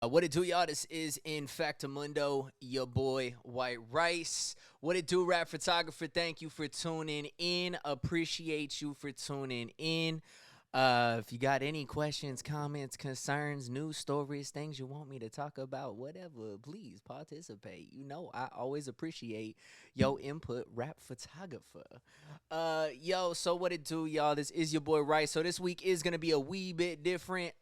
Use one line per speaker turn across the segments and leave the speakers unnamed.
What it do, y'all? This is Infectamundo, your boy White Rice. What it do, rap photographer? Thank you for tuning in. Appreciate you for tuning in. If you got any questions, comments, concerns, news stories, things you want me to talk about, whatever, please participate. You know, I always appreciate your input, rap photographer. So what it do, y'all? This is your boy Rice. So this week is gonna be a wee bit different.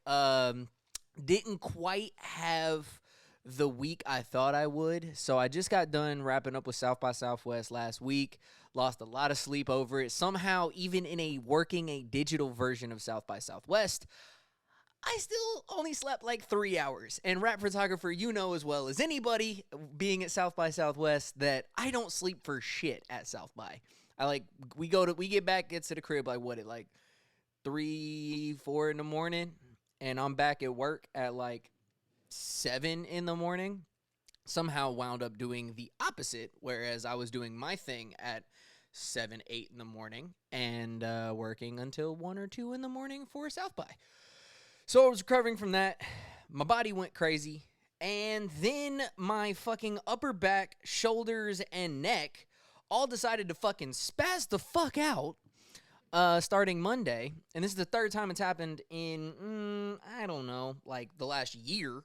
Didn't quite have the week I thought I would. So I just got done wrapping up with South by Southwest last week. Lost a lot of sleep over it. Somehow, even in a digital version of South by Southwest, I still only slept like 3 hours. And rap photographer, you know as well as anybody being at South by Southwest that I don't sleep for shit at South by. We get back, get to the crib like 3, 4 in the morning, and I'm back at work at like 7 in the morning. Somehow wound up doing the opposite, whereas I was doing my thing at 7, 8 in the morning and working until 1 or 2 in the morning for South by. So I was recovering from that. My body went crazy. And then my fucking upper back, shoulders, and neck all decided to fucking spaz the fuck out starting Monday. And this is the third time it's happened in, I don't know, like the last year.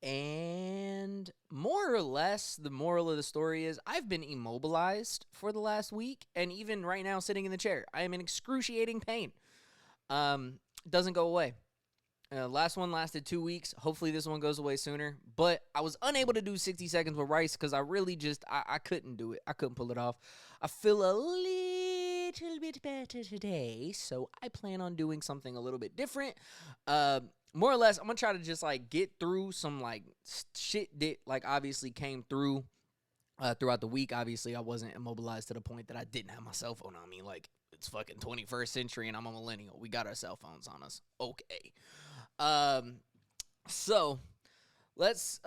And more or less, the moral of the story is I've been immobilized for the last week. And even right now, sitting in the chair, I am in excruciating pain. Doesn't go away. Last one lasted 2 weeks. Hopefully this one goes away sooner. But I was unable to do 60 seconds with Rice because I really just, I couldn't do it. I couldn't pull it off. I feel a little bit better today, so I plan on doing something a little bit different. More or less, I'm going to try to just, like, get through some, like, shit that, like, obviously came through throughout the week. Obviously, I wasn't immobilized to the point that I didn't have my cell phone on me. Like, it's fucking 21st century and I'm a millennial. We got our cell phones on us. Okay. So let's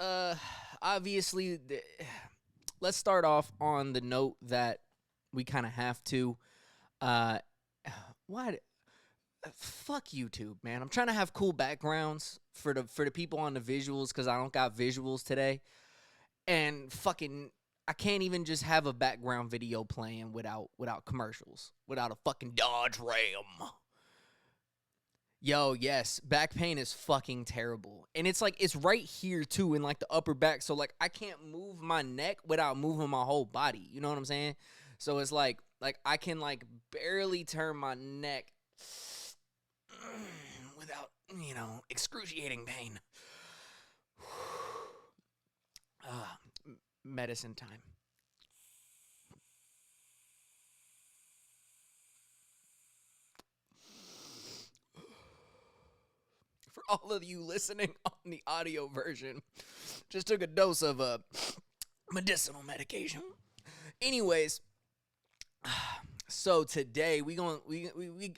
obviously let's start off on the note that we kind of have to. Why? Fuck YouTube, man. I'm trying to have cool backgrounds for the people on the visuals because I don't got visuals today, and fucking I can't even just have a background video playing without commercials, without a fucking Dodge Ram. Yo, yes, back pain is fucking terrible. And it's like, it's right here too in like the upper back. So like I can't move my neck without moving my whole body. You know what I'm saying? So it's like I can like barely turn my neck without, excruciating pain. Medicine time. For all of you listening on the audio version, just took a dose of medicinal medication. Anyways, so today we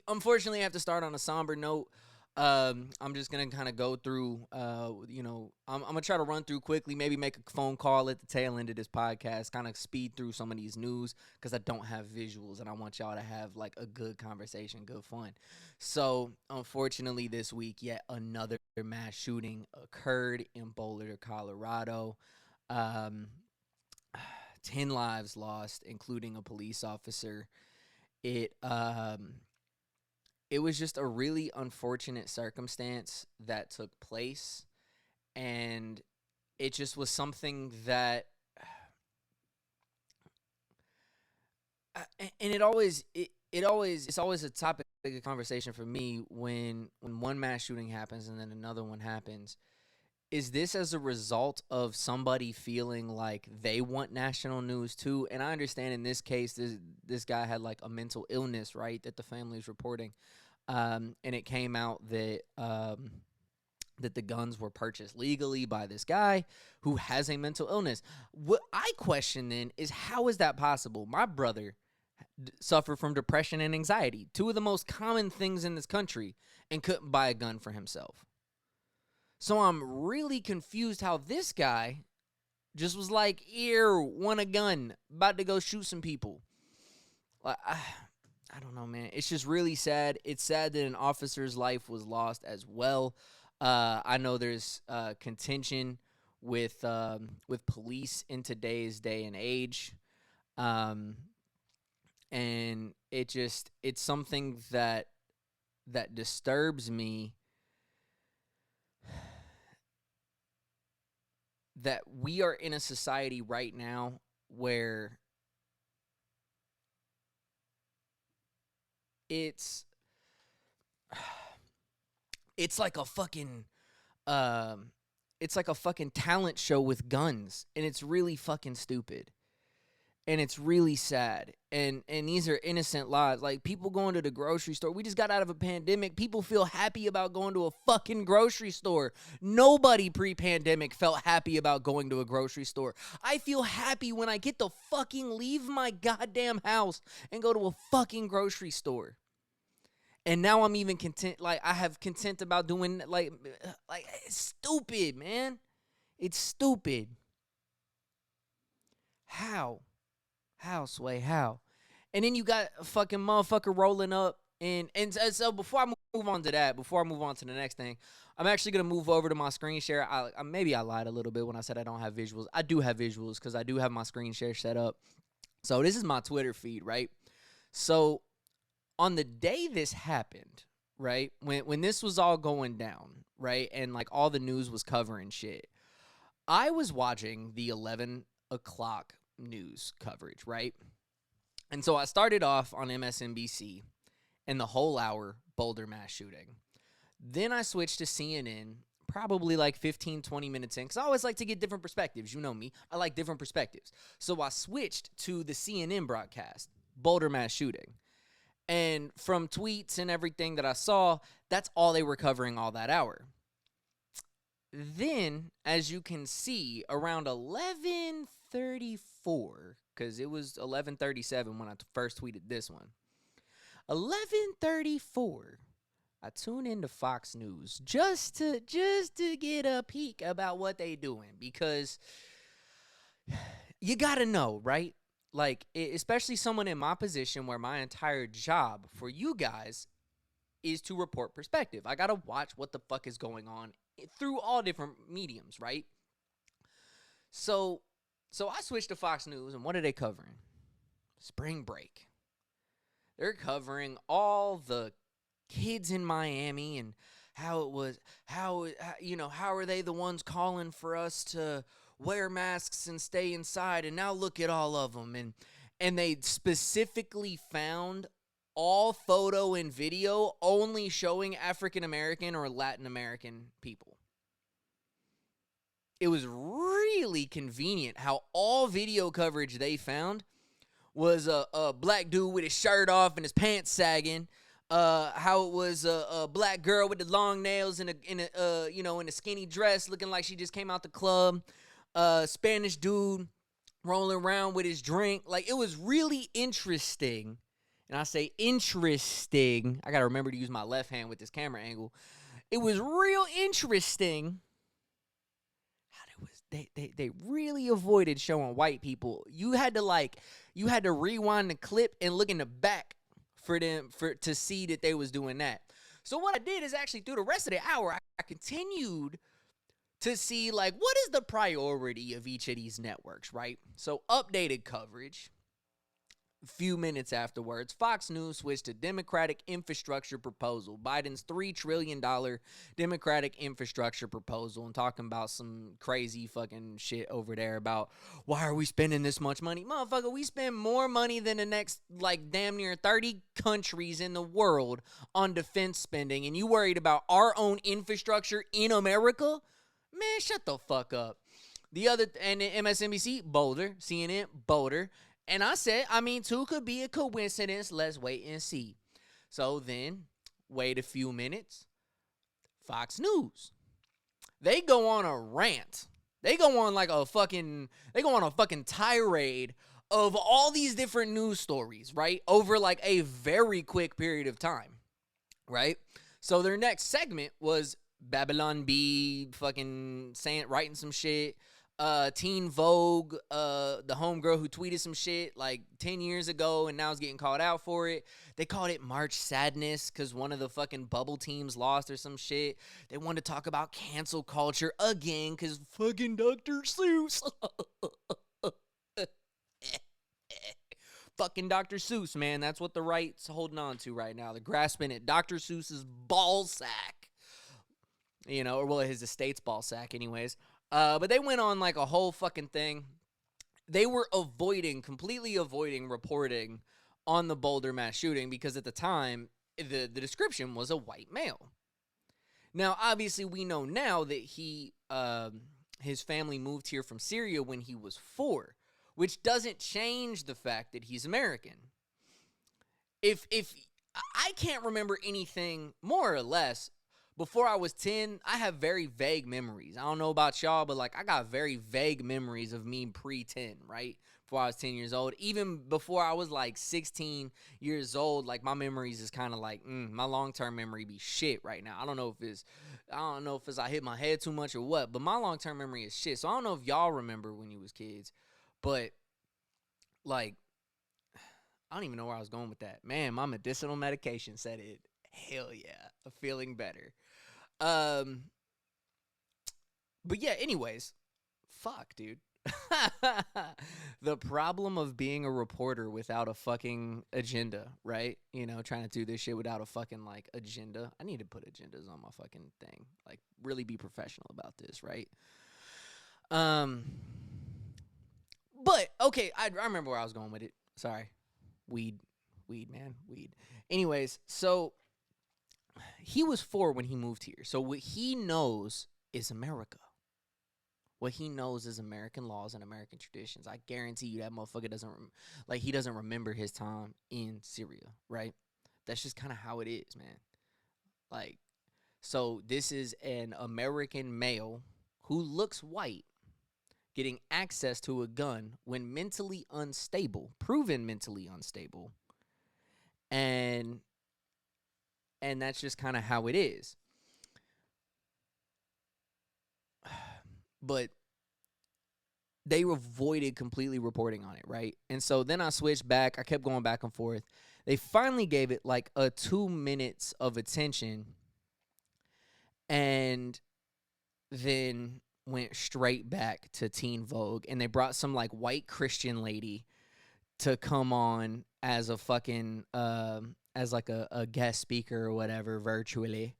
unfortunately have to start on a somber note. I'm just gonna kind of go through, I'm gonna try to run through quickly, maybe make a phone call at the tail end of this podcast, kind of speed through some of these news because I don't have visuals and I want y'all to have like a good conversation, good fun. So unfortunately this week, yet another mass shooting occurred in Boulder, Colorado. 10 lives lost, including a police officer. It was just a really unfortunate circumstance that took place, and it just was something that and it's always a topic of conversation for me when one mass shooting happens and then another one happens. Is this as a result of somebody feeling like they want national news too? And I understand in this case, this guy had like a mental illness, right, that the family is reporting. And it came out that that the guns were purchased legally by this guy who has a mental illness. What I question then is, how is that possible? My brother suffered from depression and anxiety, two of the most common things in this country, and couldn't buy a gun for himself. So I'm really confused how this guy just was like, here, want a gun, about to go shoot some people. I don't know, man. It's just really sad. It's sad that an officer's life was lost as well. I know there's contention with police in today's day and age, um, and it's something that disturbs me, that we are in a society right now where it's it's like a fucking um it's like a fucking talent show with guns, and it's really fucking stupid, and it's really sad, and these are innocent lives. Like, people going to the grocery store. We just got out of a pandemic. People feel happy about going to a fucking grocery store. Nobody pre-pandemic felt happy about going to a grocery store. I feel happy when I get to fucking leave my goddamn house and go to a fucking grocery store. And now I'm even content. Like, I have content about doing, like it's stupid, man. It's stupid. How, Sway? How? And then you got a fucking motherfucker rolling up. And so before I move on to that, before I move on to the next thing, I'm actually going to move over to my screen share. Maybe I lied a little bit when I said I don't have visuals. I do have visuals because I do have my screen share set up. So this is my Twitter feed, right? So on the day this happened, right, when this was all going down, right, and like all the news was covering shit, I was watching the 11 o'clock news coverage, right? And so I started off on MSNBC and the whole hour Boulder mass shooting. Then I switched to CNN probably like 15, 20 minutes in, because I always like to get different perspectives. You know me. I like different perspectives. So I switched to the CNN broadcast, Boulder mass shooting. And from tweets and everything that I saw, that's all they were covering all that hour. Then, as you can see, around 11:34, because it was 11:37 when I first tweeted this one. 11:34, I tune into Fox News just to get a peek about what they doing, because you gotta know, right? Like, especially someone in my position where my entire job for you guys is to report perspective. I gotta watch what the fuck is going on through all different mediums, right? So I switched to Fox News, and what are they covering? Spring break. They're covering all the kids in Miami and how it was, how are they the ones calling for us to wear masks and stay inside, and now look at all of them. And they specifically found all photo and video only showing African American or Latin American people. It was really convenient how all video coverage they found was a black dude with his shirt off and his pants sagging. How it was a black girl with the long nails in a skinny dress, looking like she just came out the club. Spanish dude rolling around with his drink. Like, it was really interesting. And I say interesting. I got to remember to use my left hand with this camera angle. It was real interesting how they really avoided showing white people. You had to rewind the clip and look in the back to see that they was doing that. So what I did is, actually through the rest of the hour, I continued to see, like, what is the priority of each of these networks, right? So updated coverage. A few minutes afterwards, Fox News switched to Democratic infrastructure proposal. Biden's $3 trillion Democratic infrastructure proposal, and talking about some crazy fucking shit over there about why are we spending this much money? Motherfucker, we spend more money than the next, like, damn near 30 countries in the world on defense spending, and you worried about our own infrastructure in America? Man, shut the fuck up. And MSNBC, Boulder. CNN, Boulder. And I said, two could be a coincidence. Let's wait and see. So then, wait a few minutes. Fox News. They go on a rant. They go on a fucking tirade of all these different news stories, right? Over like a very quick period of time, right? So their next segment was Babylon B fucking writing some shit. Teen Vogue, the homegirl who tweeted some shit like 10 years ago and now is getting called out for it. They called it March Sadness because one of the fucking bubble teams lost or some shit. They wanted to talk about cancel culture again because fucking Dr. Seuss. Fucking Dr. Seuss, man. That's what the right's holding on to right now. They're grasping at Dr. Seuss's ball sack. You know, or well, his estate's ball sack, anyways. But they went on like a whole fucking thing. They were completely avoiding reporting on the Boulder mass shooting because at the time, the description was a white male. Now, obviously, we know now that his family moved here from Syria when he was 4, which doesn't change the fact that he's American. If I can't remember anything more or less. Before I was 10, I have very vague memories. I don't know about y'all, but like I got very vague memories of me pre-10, right? Before I was 10 years old. Even before I was like 16 years old, like my memories is kind of like, my long-term memory be shit right now. I don't know if it's I hit my head too much or what, but my long-term memory is shit. So I don't know if y'all remember when you was kids, but like, I don't even know where I was going with that. Man, my medicinal medication said it. Hell yeah, I'm feeling better. But yeah, anyways, fuck, dude. The problem of being a reporter without a fucking agenda, right? You know, trying to do this shit without a fucking like agenda. I need to put agendas on my fucking thing. Like really be professional about this, right? But okay, I remember where I was going with it. Sorry. Weed, man, weed. Anyways, so he was 4 when he moved here. So what he knows is America. What he knows is American laws and American traditions. I guarantee you that motherfucker he doesn't remember his time in Syria, right? That's just kind of how it is, man. Like, so this is an American male who looks white getting access to a gun when mentally unstable, proven mentally unstable. And that's just kind of how it is. But they avoided completely reporting on it, right? And so then I switched back. I kept going back and forth. They finally gave it like a 2 minutes of attention and then went straight back to Teen Vogue. And they brought some like white Christian lady to come on as a fucking, as like a guest speaker or whatever virtually.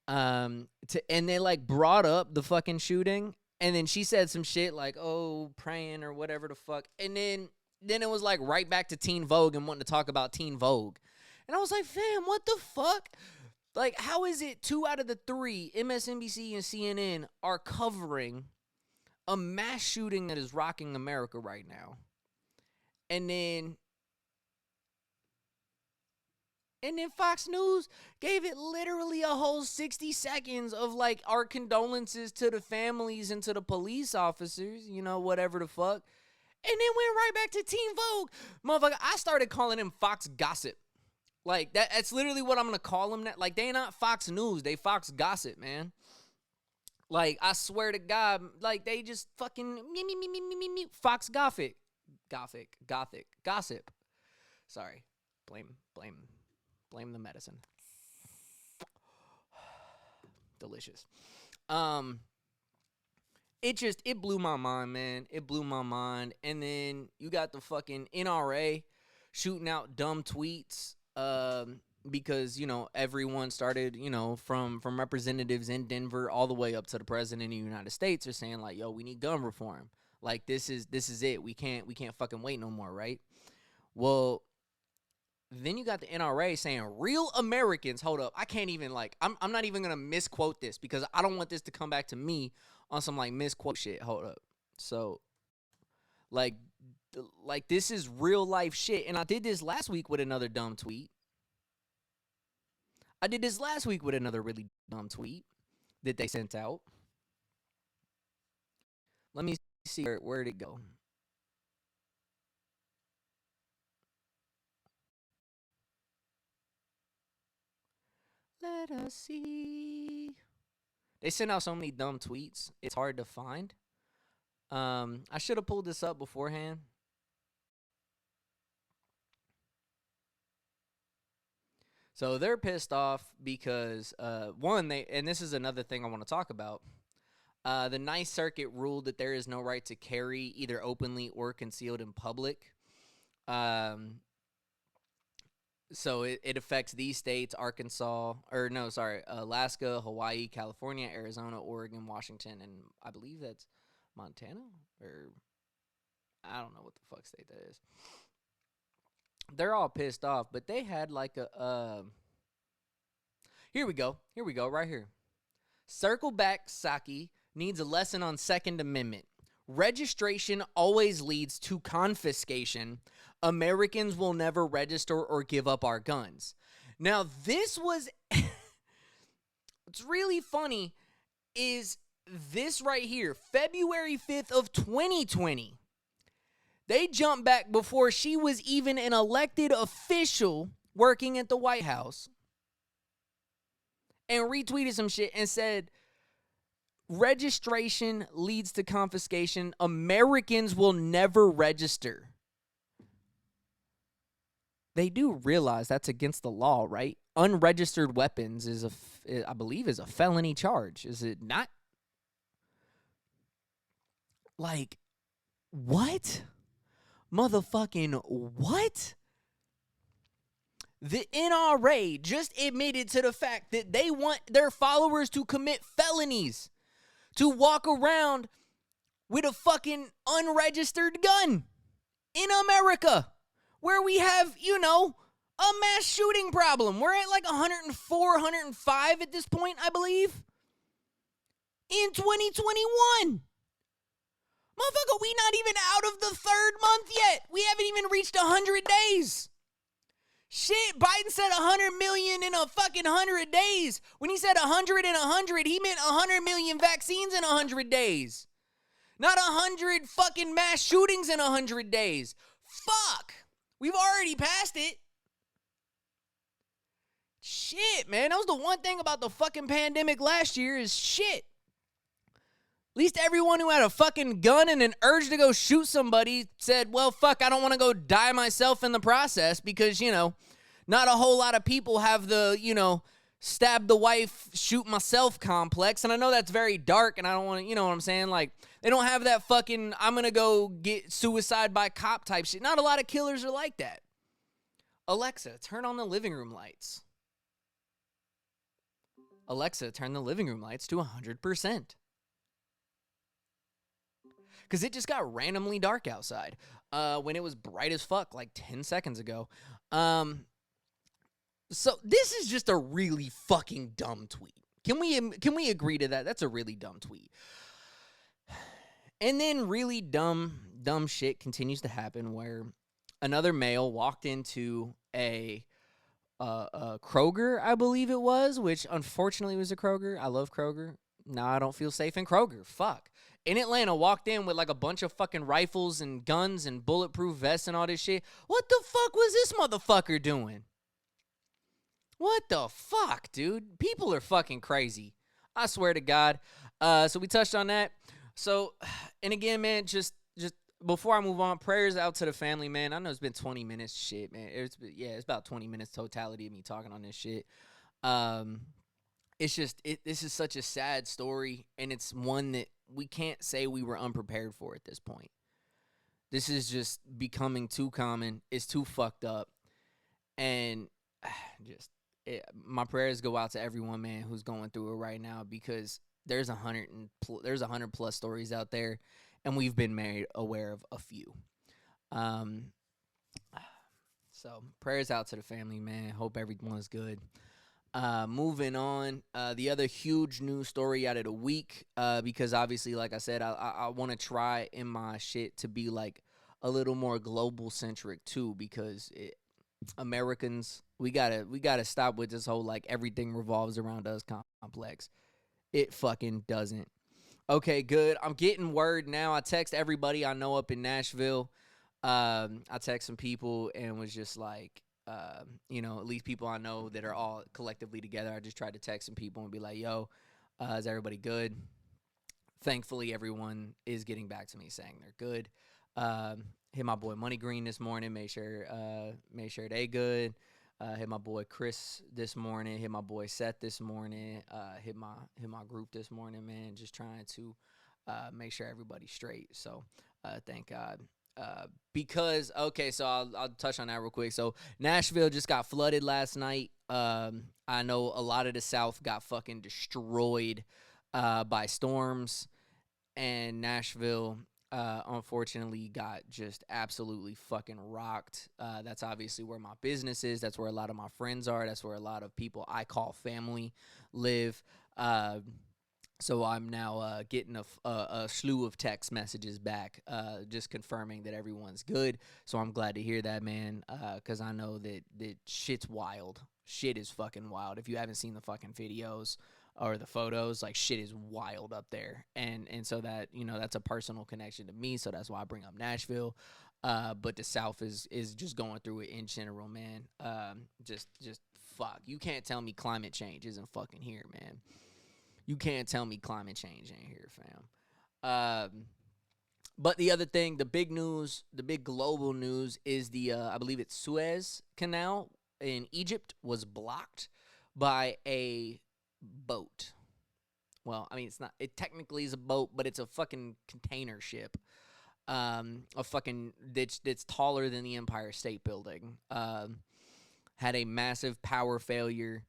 And they like brought up the fucking shooting. And then she said some shit like, oh, praying or whatever the fuck. And then it was like right back to Teen Vogue and wanting to talk about Teen Vogue. And I was like, fam, what the fuck? Like, how is it 2 out of the 3, MSNBC and CNN, are covering a mass shooting that is rocking America right now? And then Fox News gave it literally a whole 60 seconds of like our condolences to the families and to the police officers, you know, whatever the fuck. And then went right back to Teen Vogue. Motherfucker, I started calling him Fox Gossip. Like, that's literally what I'm going to call them. Like, they not Fox News. They Fox Gossip, man. Like, I swear to God, like, they just fucking Fox Gothic. Gossip. Sorry. Blame the medicine. Delicious. It blew my mind, man. It blew my mind. And then you got the fucking NRA shooting out dumb tweets because, you know, everyone started, you know, from representatives in Denver all the way up to the president of the United States are saying like, yo, we need gun reform. Like this is it. We can't fucking wait no more, right? Well, then you got the NRA saying real Americans, hold up, I can't even like, I'm not even going to misquote this because I don't want this to come back to me on some like misquote shit. Hold up. So like this is real life shit. And I did this last week with another dumb tweet. I did this last week with another really dumb tweet that they sent out. Let me see where'd it go. Let us see. They sent out so many dumb tweets. It's hard to find. I should have pulled this up beforehand. So they're pissed off because one, and this is another thing I want to talk about. The Ninth Circuit ruled that there is no right to carry either openly or concealed in public. So it affects these states: Alaska, Hawaii, California, Arizona, Oregon, Washington, and I believe that's Montana, or I don't know what the fuck state that is. They're all pissed off, but they had like a here we go, right here. Circle back, Saki needs a lesson on Second Amendment. Registration always leads to confiscation. Americans will never register or give up our guns. Now, this was what's really funny is this right here, February 5th of 2020. They jumped back before she was even an elected official working at the White House and retweeted some shit and said, registration leads to confiscation. Americans will never register. They do realize that's against the law, right? Unregistered weapons I believe is a felony charge. Is it not? Like, what? Motherfucking what? The NRA just admitted to the fact that they want their followers to commit felonies, to walk around with a fucking unregistered gun in America, where we have, a mass shooting problem. We're at like 104, 105 at this point, I believe, in 2021. Motherfucker, we not even out of the third month yet. We haven't even reached 100 days. Shit, Biden said 100 million in a fucking 100 days. When he said 100 in 100, he meant 100 million vaccines in 100 days. Not 100 fucking mass shootings in 100 days. Fuck. We've already passed it. Shit, man. That was the one thing about the fucking pandemic last year is shit. At least everyone who had a fucking gun and an urge to go shoot somebody said, well, fuck, I don't want to go die myself in the process because, not a whole lot of people have the, stab the wife, shoot myself complex. And I know that's very dark and I don't want to, you know what I'm saying? Like, they don't have that fucking, I'm going to go get suicide by cop type shit. Not a lot of killers are like that. Alexa, turn on the living room lights. Alexa, turn the living room lights to 100%. Because it just got randomly dark outside when it was bright as fuck like 10 seconds ago. So this is just a really fucking dumb tweet. Can we agree to that? That's a really dumb tweet. And then really dumb shit continues to happen where another male walked into a Kroger, I believe it was, which unfortunately was a Kroger. I love Kroger. Now I don't feel safe in Kroger. Fuck. In Atlanta, walked in with like a bunch of fucking rifles and guns and bulletproof vests and all this shit. What the fuck was this motherfucker doing? What the fuck, dude? People are fucking crazy. I swear to God. So we touched on that. So, and again, man, just before I move on, prayers out to the family, man. I know it's been 20 minutes. Shit, man. It's about 20 minutes totality of me talking on this shit. It's just, this is such a sad story, and it's one that we can't say we were unprepared for at this point. This is just becoming too common. It's too fucked up. And my prayers go out to everyone, man, who's going through it right now, because there's 100 plus stories out there, and we've been made aware of a few. So prayers out to the family, man. Hope everyone's good. Moving on, the other huge news story out of the week, because obviously, like I said, I want to try in my shit to be like a little more global centric too, because Americans, we gotta stop with this whole like everything revolves around us complex. It fucking doesn't. Okay, good. I'm getting word now. I text everybody I know up in Nashville. I text some people and was just like, at least people I know that are all collectively together. I just tried to text some people and be like, yo, is everybody good? thankfully, everyone is getting back to me saying they're good. Hit my boy Money Green this morning. Make sure they good. Hit my boy Chris this morning. Hit my boy Seth this morning. Hit my group this morning, man. Just trying to make sure everybody's straight. So thank God. Because okay, so I'll touch on that real quick. So Nashville just got flooded last night. I know a lot of the South got fucking destroyed by storms, and Nashville unfortunately got just absolutely fucking rocked. That's obviously where my business is. That's where a lot of my friends are. That's where a lot of people I call family live. So I'm now getting a slew of text messages back, just confirming that everyone's good. So I'm glad to hear that, man, because I know that shit's wild. Shit is fucking wild. If you haven't seen the fucking videos or the photos, like, shit is wild up there. And so that, that's a personal connection to me, so that's why I bring up Nashville. But the South is just going through it in general, man. Just fuck. You can't tell me climate change isn't fucking here, man. You can't tell me climate change ain't here, fam. But the other thing, the big news, the big global news is I believe it's Suez Canal in Egypt was blocked by a boat. Well, I mean, it technically is a boat, but it's a fucking container ship. A fucking, that's taller than the Empire State Building. Had a massive power failure.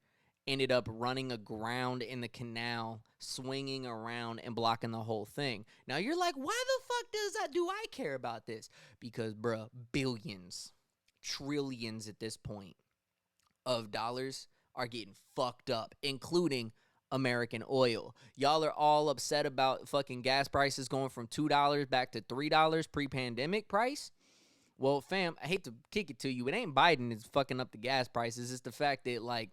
Ended up running aground in the canal, swinging around and blocking the whole thing. Now you're like, why the fuck do I care about this? Because, bruh, billions, trillions at this point of dollars are getting fucked up, including American oil. Y'all are all upset about fucking gas prices going from $2 back to $3 pre-pandemic price. Well, fam, I hate to kick it to you. It ain't Biden that's fucking up the gas prices. It's the fact that, like,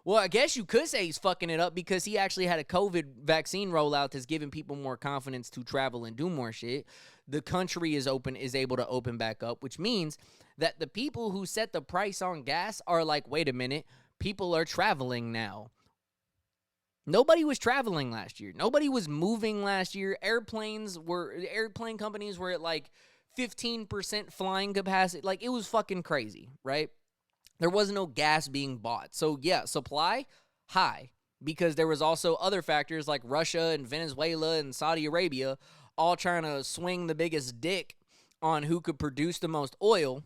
well, I guess you could say he's fucking it up because he actually had a COVID vaccine rollout that's giving people more confidence to travel and do more shit. The country is able to open back up, which means that the people who set the price on gas are like, wait a minute, people are traveling now. Nobody was traveling last year. Nobody was moving last year. Airplane companies were at like 15% flying capacity. Like, it was fucking crazy, right? There was no gas being bought. So, yeah, supply, high. Because there was also other factors like Russia and Venezuela and Saudi Arabia all trying to swing the biggest dick on who could produce the most oil.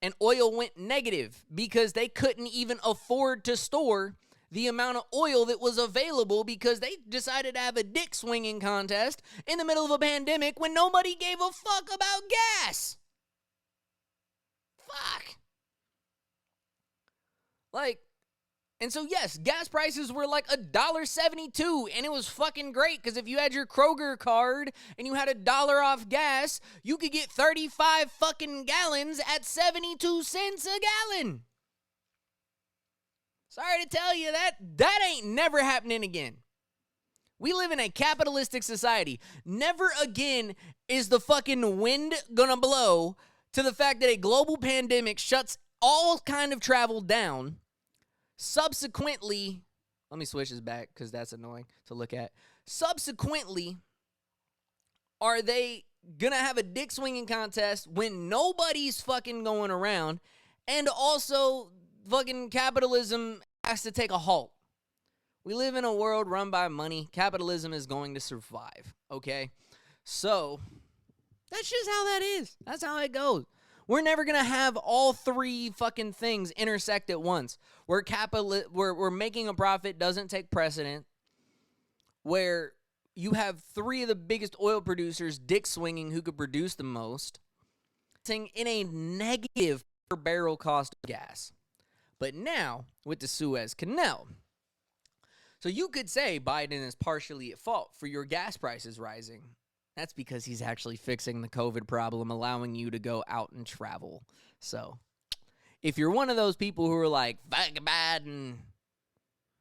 And oil went negative because they couldn't even afford to store the amount of oil that was available because they decided to have a dick swinging contest in the middle of a pandemic when nobody gave a fuck about gas. Fuck. Like, and so, yes, gas prices were like $1.72, and it was fucking great because if you had your Kroger card and you had $1 off gas, you could get 35 fucking gallons at 72 cents a gallon. Sorry to tell you that ain't never happening again. We live in a capitalistic society. Never again is the fucking wind gonna blow to the fact that a global pandemic shuts all kind of travel down. Subsequently, let me switch this back because that's annoying to look at. Subsequently, are they gonna have a dick swinging contest when nobody's fucking going around, and also fucking capitalism has to take a halt? We live in a world run by money. Capitalism is going to survive, okay? So, that's just how that is. That's how it goes. We're never going to have all three fucking things intersect at once. Where we're making a profit doesn't take precedent. Where you have three of the biggest oil producers dick swinging who could produce the most in a negative per barrel cost of gas. But now, with the Suez Canal. So you could say Biden is partially at fault for your gas prices rising. That's because he's actually fixing the COVID problem, allowing you to go out and travel. So, if you're one of those people who are like, fuck Biden,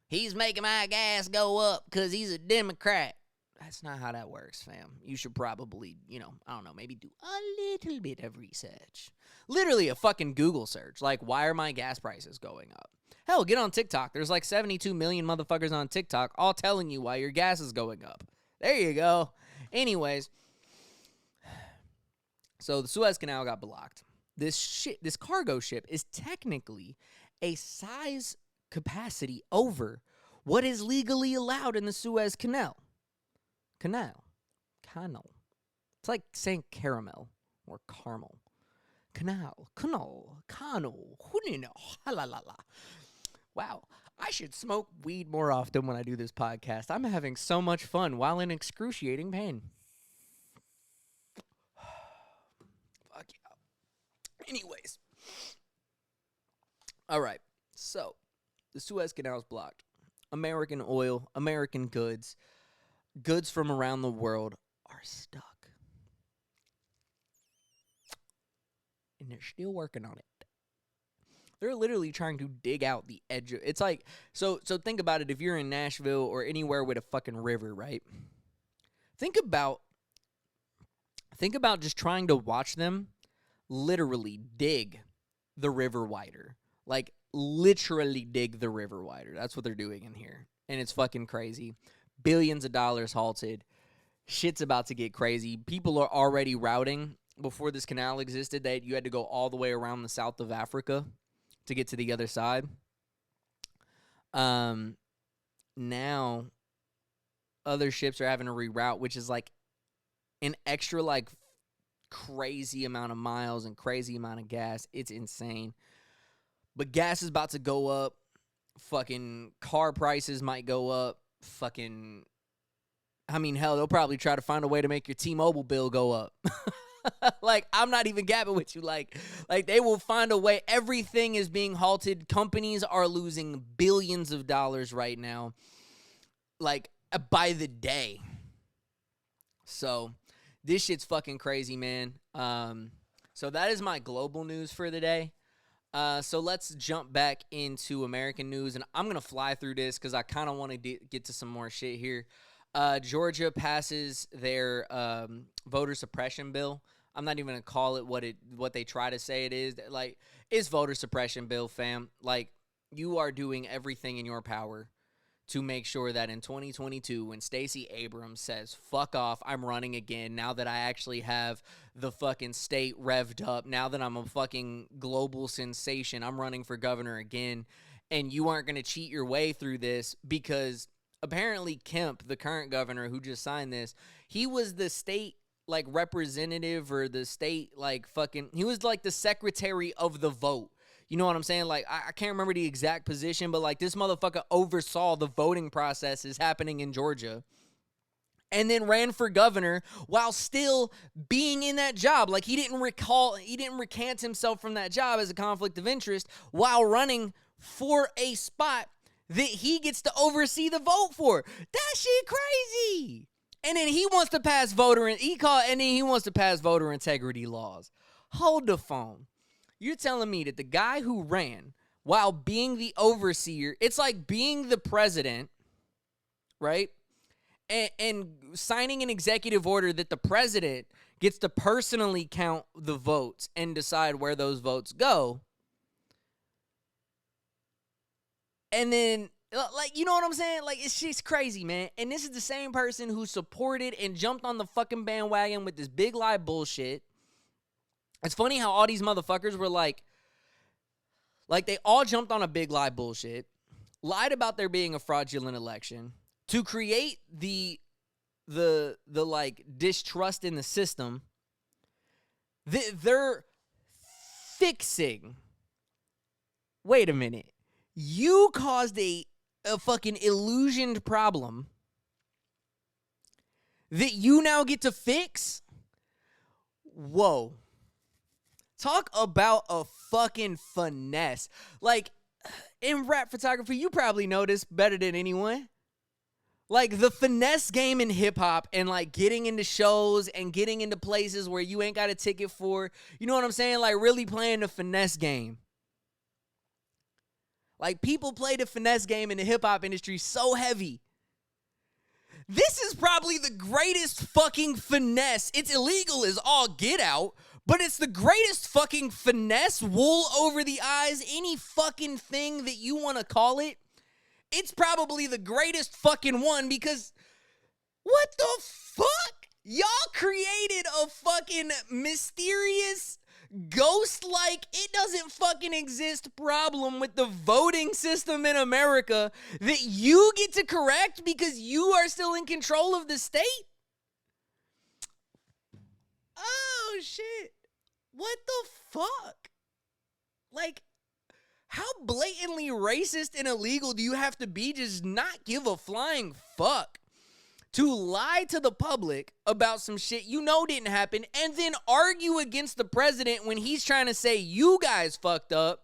he's making my gas go up because he's a Democrat. That's not how that works, fam. You should probably, I don't know, maybe do a little bit of research. Literally a fucking Google search. Like, why are my gas prices going up? Hell, get on TikTok. There's like 72 million motherfuckers on TikTok all telling you why your gas is going up. There you go. Anyways, so the Suez Canal got blocked. This cargo ship is technically a size capacity over what is legally allowed in the Suez Canal. Canal. It's like saying caramel or caramel. Canal. Wow. I should smoke weed more often when I do this podcast. I'm having so much fun while in excruciating pain. Fuck yeah. Anyways. All right. So, the Suez Canal is blocked. American oil, American goods from around the world are stuck. And they're still working on it. They're literally trying to dig out the edge of it's like so think about it. If you're in Nashville or anywhere with a fucking river, right? Think about just trying to watch them literally dig the river wider. Like literally dig the river wider. That's what they're doing in here. And it's fucking crazy. Billions of dollars halted. Shit's about to get crazy. People are already routing. Before this canal existed, that you had to go all the way around the south of Africa to get to the other side. Now, other ships are having to reroute, which is like an extra like crazy amount of miles and crazy amount of gas. It's insane. But gas is about to go up. Fucking car prices might go up. Hell, they'll probably try to find a way to make your T-Mobile bill go up. Like, I'm not even gabbing with you. Like they will find a way. Everything is being halted. Companies are losing billions of dollars right now, like, by the day. So, this shit's fucking crazy, man. So that is my global news for the day. So let's jump back into American news, and I'm going to fly through this because I kind of want to get to some more shit here. Georgia passes their voter suppression bill. I'm not even going to call it what they try to say it is. Like, it's voter suppression bill, fam. Like, you are doing everything in your power to make sure that in 2022, when Stacey Abrams says, fuck off, I'm running again, now that I actually have the fucking state revved up, now that I'm a fucking global sensation, I'm running for governor again, and you aren't going to cheat your way through this because apparently Kemp, the current governor who just signed this, he was the state, like, representative or the state, like, fucking, he was, like, the secretary of the vote. You know what I'm saying? Like, I can't remember the exact position, but, like, this motherfucker oversaw the voting processes happening in Georgia and then ran for governor while still being in that job. Like, he didn't recant himself from that job as a conflict of interest while running for a spot that he gets to oversee the vote for. That shit crazy. And then he wants to pass voter integrity laws. Hold the phone. You're telling me that the guy who ran while being the overseer, it's like being the president, right? And signing an executive order that the president gets to personally count the votes and decide where those votes go. And then, like, you know what I'm saying? Like, it's just crazy, man. And this is the same person who supported and jumped on the fucking bandwagon with this big lie bullshit. It's funny how all these motherfuckers were like they all jumped on a big lie bullshit, lied about there being a fraudulent election to create the like distrust in the system. They're fixing. Wait a minute. You caused a fucking illusioned problem that you now get to fix? Whoa. Talk about a fucking finesse. Like, in rap photography, you probably know this better than anyone. Like, the finesse game in hip-hop and, like, getting into shows and getting into places where you ain't got a ticket for. You know what I'm saying? Like, really playing the finesse game. Like, people play the finesse game in the hip-hop industry so heavy. This is probably the greatest fucking finesse. It's illegal as all get out, but it's the greatest fucking finesse, wool over the eyes, any fucking thing that you want to call it. It's probably the greatest fucking one because what the created a fucking mysterious, ghost-like, it doesn't fucking exist problem with the voting system in America that you get to correct because you are still in control of the state? Oh, shit. What the fuck? Like, how blatantly racist and illegal do you have to be just not give a flying fuck to lie to the public about some shit you know didn't happen and then argue against the president when he's trying to say you guys fucked up?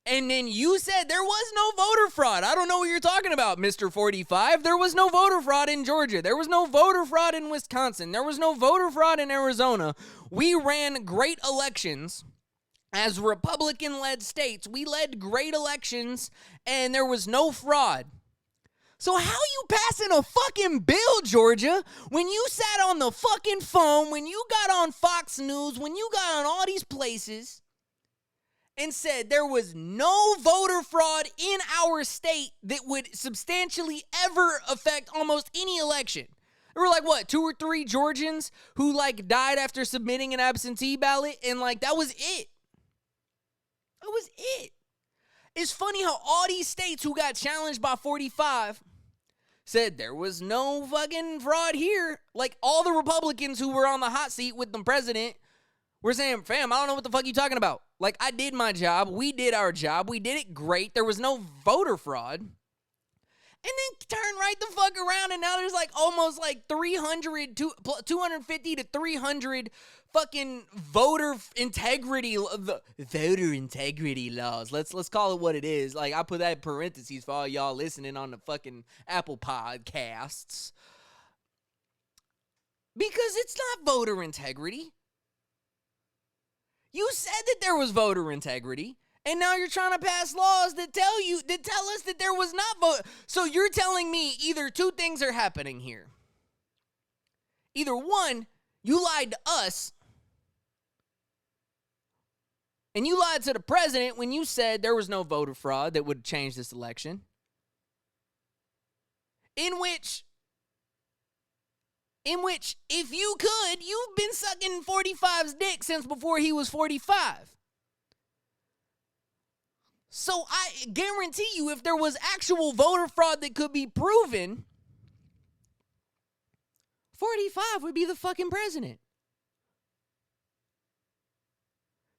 And then you said there was no voter fraud. I don't know what you're talking about, Mr. 45. There was no voter fraud in Georgia. There was no voter fraud in Wisconsin. There was no voter fraud in Arizona. We ran great elections. As Republican-led states, we led great elections, and there was no fraud. So how you passing a fucking bill, Georgia, when you sat on the fucking phone, when you got on Fox News, when you got on all these places, and said there was no voter fraud in our state that would substantially ever affect almost any election? There were like, what, 2 or 3 Georgians who, like, died after submitting an absentee ballot, and, like, that was it. That was it. It's funny how all these states who got challenged by 45 said there was no fucking fraud here. Like, all the Republicans who were on the hot seat with the president were saying, fam, I don't know what the fuck you talking about. Like, I did my job. We did our job. We did it great. There was no voter fraud. And then turn right the fuck around, and now there's like almost like 250 to 300 fucking voter integrity laws. Let's call it what it is. Like, I put that in parentheses for all y'all listening on the fucking Apple Podcasts. Because it's not voter integrity. You said that there was voter integrity. And now you're trying to pass laws that tell us that there was not vote. So you're telling me either 2 things are happening here. Either one, you lied to us, and you lied to the president when you said there was no voter fraud that would change this election. In which, if you could, you've been sucking 45's dick since before he was 45. So I guarantee you, if there was actual voter fraud that could be proven, 45 would be the fucking president.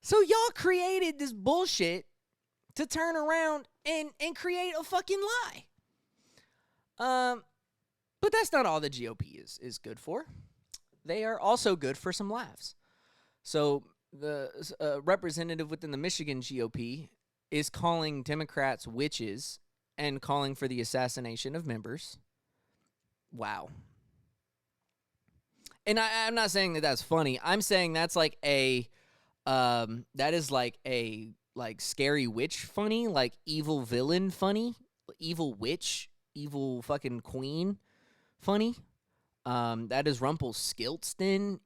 So y'all created this bullshit to turn around and create a fucking lie. But that's not all the GOP is good for. They are also good for some laughs. So the representative within the Michigan GOP is calling Democrats witches and calling for the assassination of members. Wow. And I'm not saying that that's funny. I'm saying that's like that is like a scary witch funny, like evil villain funny, evil witch, evil fucking queen funny. That is Rumpelstiltskin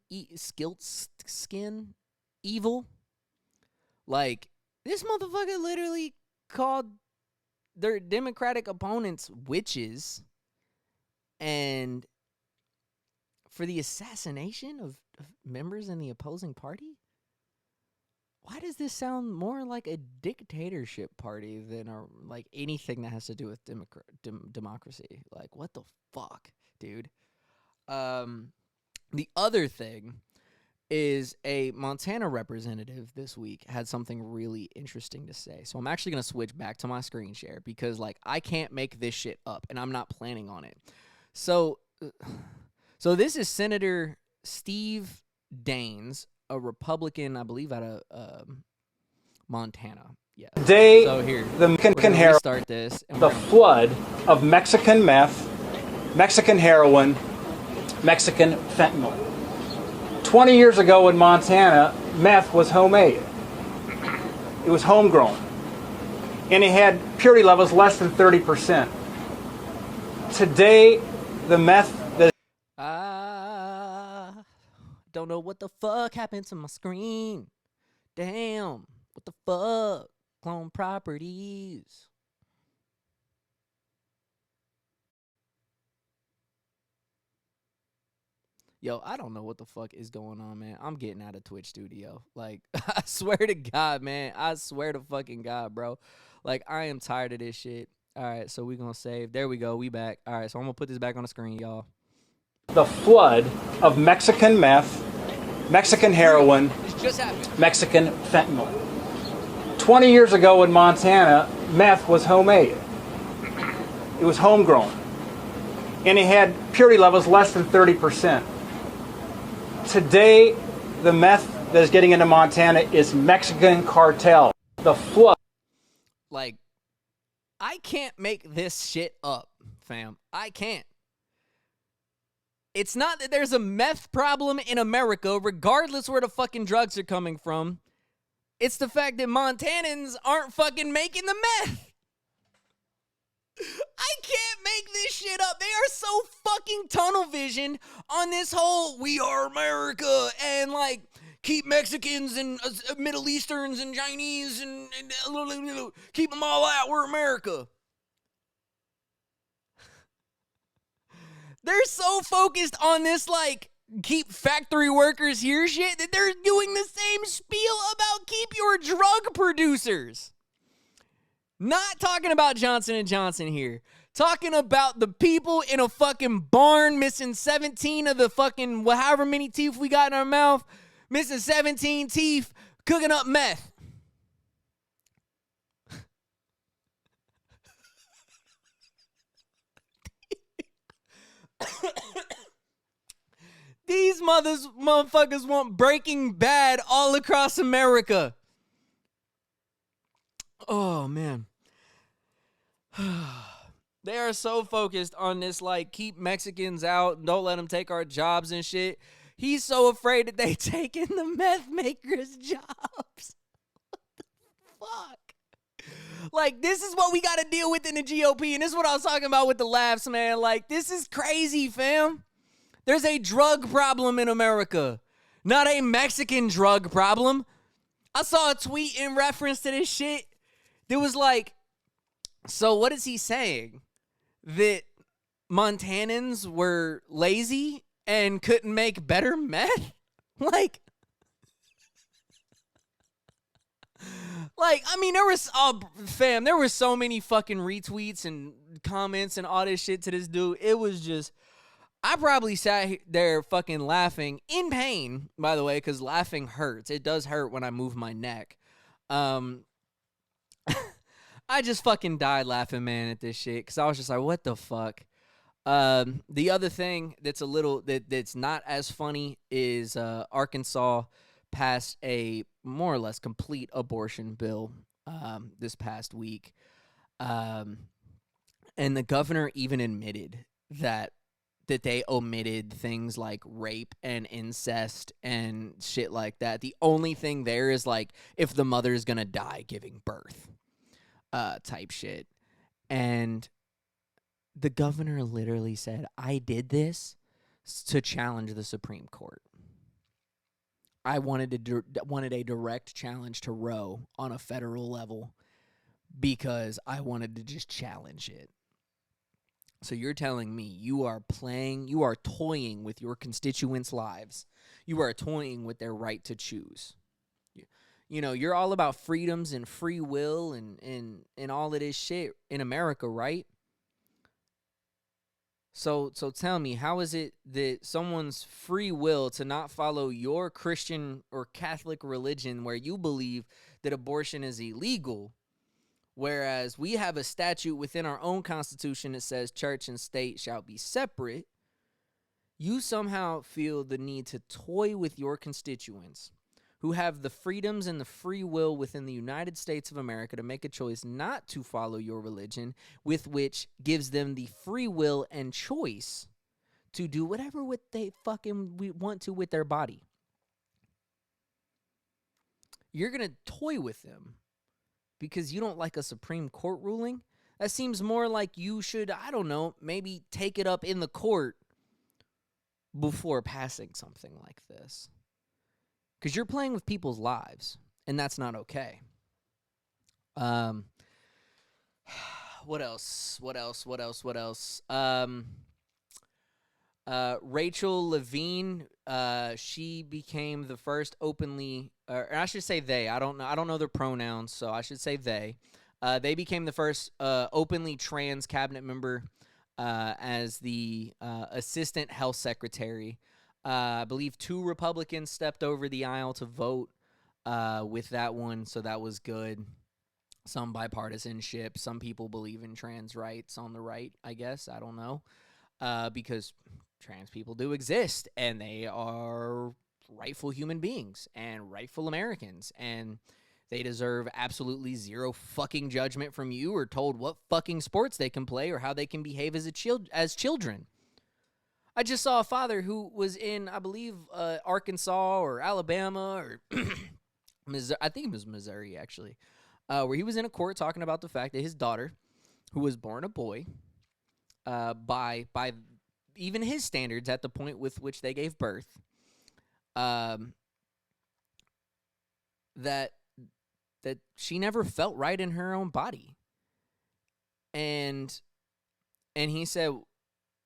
evil. Like, this motherfucker literally called their Democratic opponents witches and for the assassination of members in the opposing party? Why does this sound more like a dictatorship party than like anything that has to do with democracy? Like, what the fuck, dude? The other thing is a Montana representative this week had something really interesting to say. So I'm actually going to switch back to my screen share because, like, I can't make this shit up, and I'm not planning on it. So this is Senator Steve Daines, a Republican, I believe, out of Montana. Yeah.
Today,
so here,
the Mexican heroin,
start this,
the flood of Mexican meth, Mexican heroin, Mexican fentanyl. 20 years ago in Montana, meth was homemade. It was homegrown. And it had purity levels less than 30%. Today, the meth that
don't know what the fuck happened to my screen. Damn. What the fuck? Clone properties. Yo, I don't know what the fuck is going on, man. I'm getting out of Twitch Studio. Like, I swear to God, man. I swear to fucking God, bro. Like, I am tired of this shit. All right, so we gonna save. There we go. We back. All right, so I'm gonna put this back on the screen, y'all.
The flood of Mexican meth, Mexican heroin,
This just happened.
Mexican fentanyl. 20 years ago in Montana, meth was homemade. It was homegrown. And it had purity levels less than 30%. Today, the meth that is getting into Montana is Mexican cartel. The flood.
Like, I can't make this shit up, fam. I can't. It's not that there's a meth problem in America, regardless where the fucking drugs are coming from. It's the fact that Montanans aren't fucking making the meth. I can't make this shit up. They are so fucking tunnel visioned on this whole "we are America" and like keep Mexicans and Middle Easterns and Chinese and keep them all out. We're America. They're so focused on this like keep factory workers here shit that they're doing the same spiel about keep your drug producers. Not talking about Johnson & Johnson here. Talking about the people in a fucking barn missing 17 of the fucking however many teeth we got in our mouth. Missing 17 teeth, cooking up meth. These motherfuckers want Breaking Bad all across America. Oh, man. They are so focused on this, like, keep Mexicans out, don't let them take our jobs and shit. He's so afraid that they taking the meth makers' jobs. What the fuck? Like, this is what we got to deal with in the GOP, and this is what I was talking about with the laughs, man. Like, this is crazy, fam. There's a drug problem in America, not a Mexican drug problem. I saw a tweet in reference to this shit. It was like, so what is he saying? That Montanans were lazy and couldn't make better meth? Like, I mean, there were so many fucking retweets and comments and all this shit to this dude. It was just, I probably sat there fucking laughing in pain, by the way, because laughing hurts. It does hurt when I move my neck. I just fucking died laughing, man, at this shit, because I was just like, what the fuck? The other thing that's that's not as funny is Arkansas passed a more or less complete abortion bill this past week. And the governor even admitted that they omitted things like rape and incest and shit like that. The only thing there is like if the mother is gonna die giving birth, type shit. And the governor literally said, "I did this to challenge the Supreme Court. I wanted a direct challenge to Roe on a federal level because I wanted to just challenge it." So you're telling me you are toying with your constituents' lives. You are toying with their right to choose. You know, you're all about freedoms and free will and all of this shit in America, right? So tell me, how is it that someone's free will to not follow your Christian or Catholic religion where you believe that abortion is illegal, whereas we have a statute within our own constitution that says church and state shall be separate, you somehow feel the need to toy with your constituents who have the freedoms and the free will within the United States of America to make a choice not to follow your religion, with which gives them the free will and choice to do whatever they fucking want to with their body. You're going to toy with them because you don't like a Supreme Court ruling? That seems more like you should, I don't know, maybe take it up in the court before passing something like this. Because you're playing with people's lives, and that's not okay. What else? Rachel Levine, she became the first openly, or I should say they. I don't know their pronouns, so I should say they. They became the first openly trans cabinet member as the assistant health secretary. I believe 2 Republicans stepped over the aisle to vote with that one, so that was good. Some bipartisanship. Some people believe in trans rights on the right, I guess. I don't know. Because trans people do exist, and they are rightful human beings and rightful Americans, and they deserve absolutely zero fucking judgment from you or told what fucking sports they can play or how they can behave as children. I just saw a father who was in, I believe, Arkansas or Alabama or Missouri. I think it was Missouri, actually, where he was in a court talking about the fact that his daughter, who was born a boy, by even his standards at the point with which they gave birth, that she never felt right in her own body. And he said,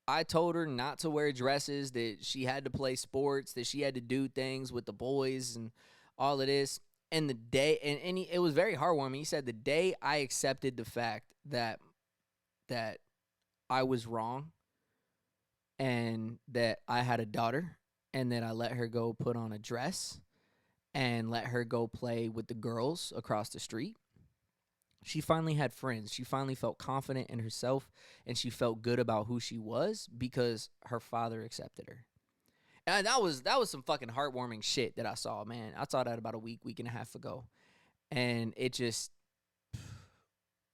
I told her not to wear dresses, that she had to play sports, that she had to do things with the boys and all of this. And the day, it was very heartwarming. He said, the day I accepted the fact that I was wrong and that I had a daughter and that I let her go put on a dress and let her go play with the girls across the street, she finally had friends. She finally felt confident in herself, and she felt good about who she was because her father accepted her. And that was some fucking heartwarming shit that I saw, man. I saw that about a week and a half ago. And it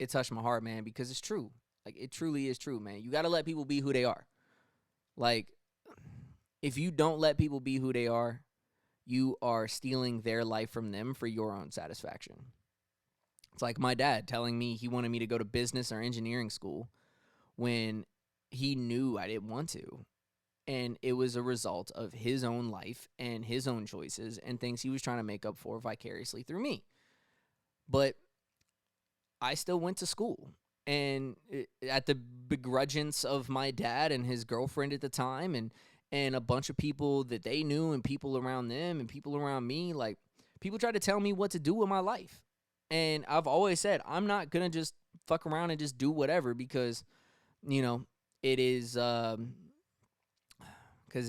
touched my heart, man, because it's true. Like, it truly is true, man. You got to let people be who they are. Like, if you don't let people be who they are, you are stealing their life from them for your own satisfaction. It's like my dad telling me he wanted me to go to business or engineering school when he knew I didn't want to. And it was a result of his own life and his own choices and things he was trying to make up for vicariously through me. But I still went to school. And at the begrudgance of my dad and his girlfriend at the time and a bunch of people that they knew and people around them and people around me, like, people tried to tell me what to do with my life. And I've always said, I'm not going to just fuck around and just do whatever because, you know, it is, because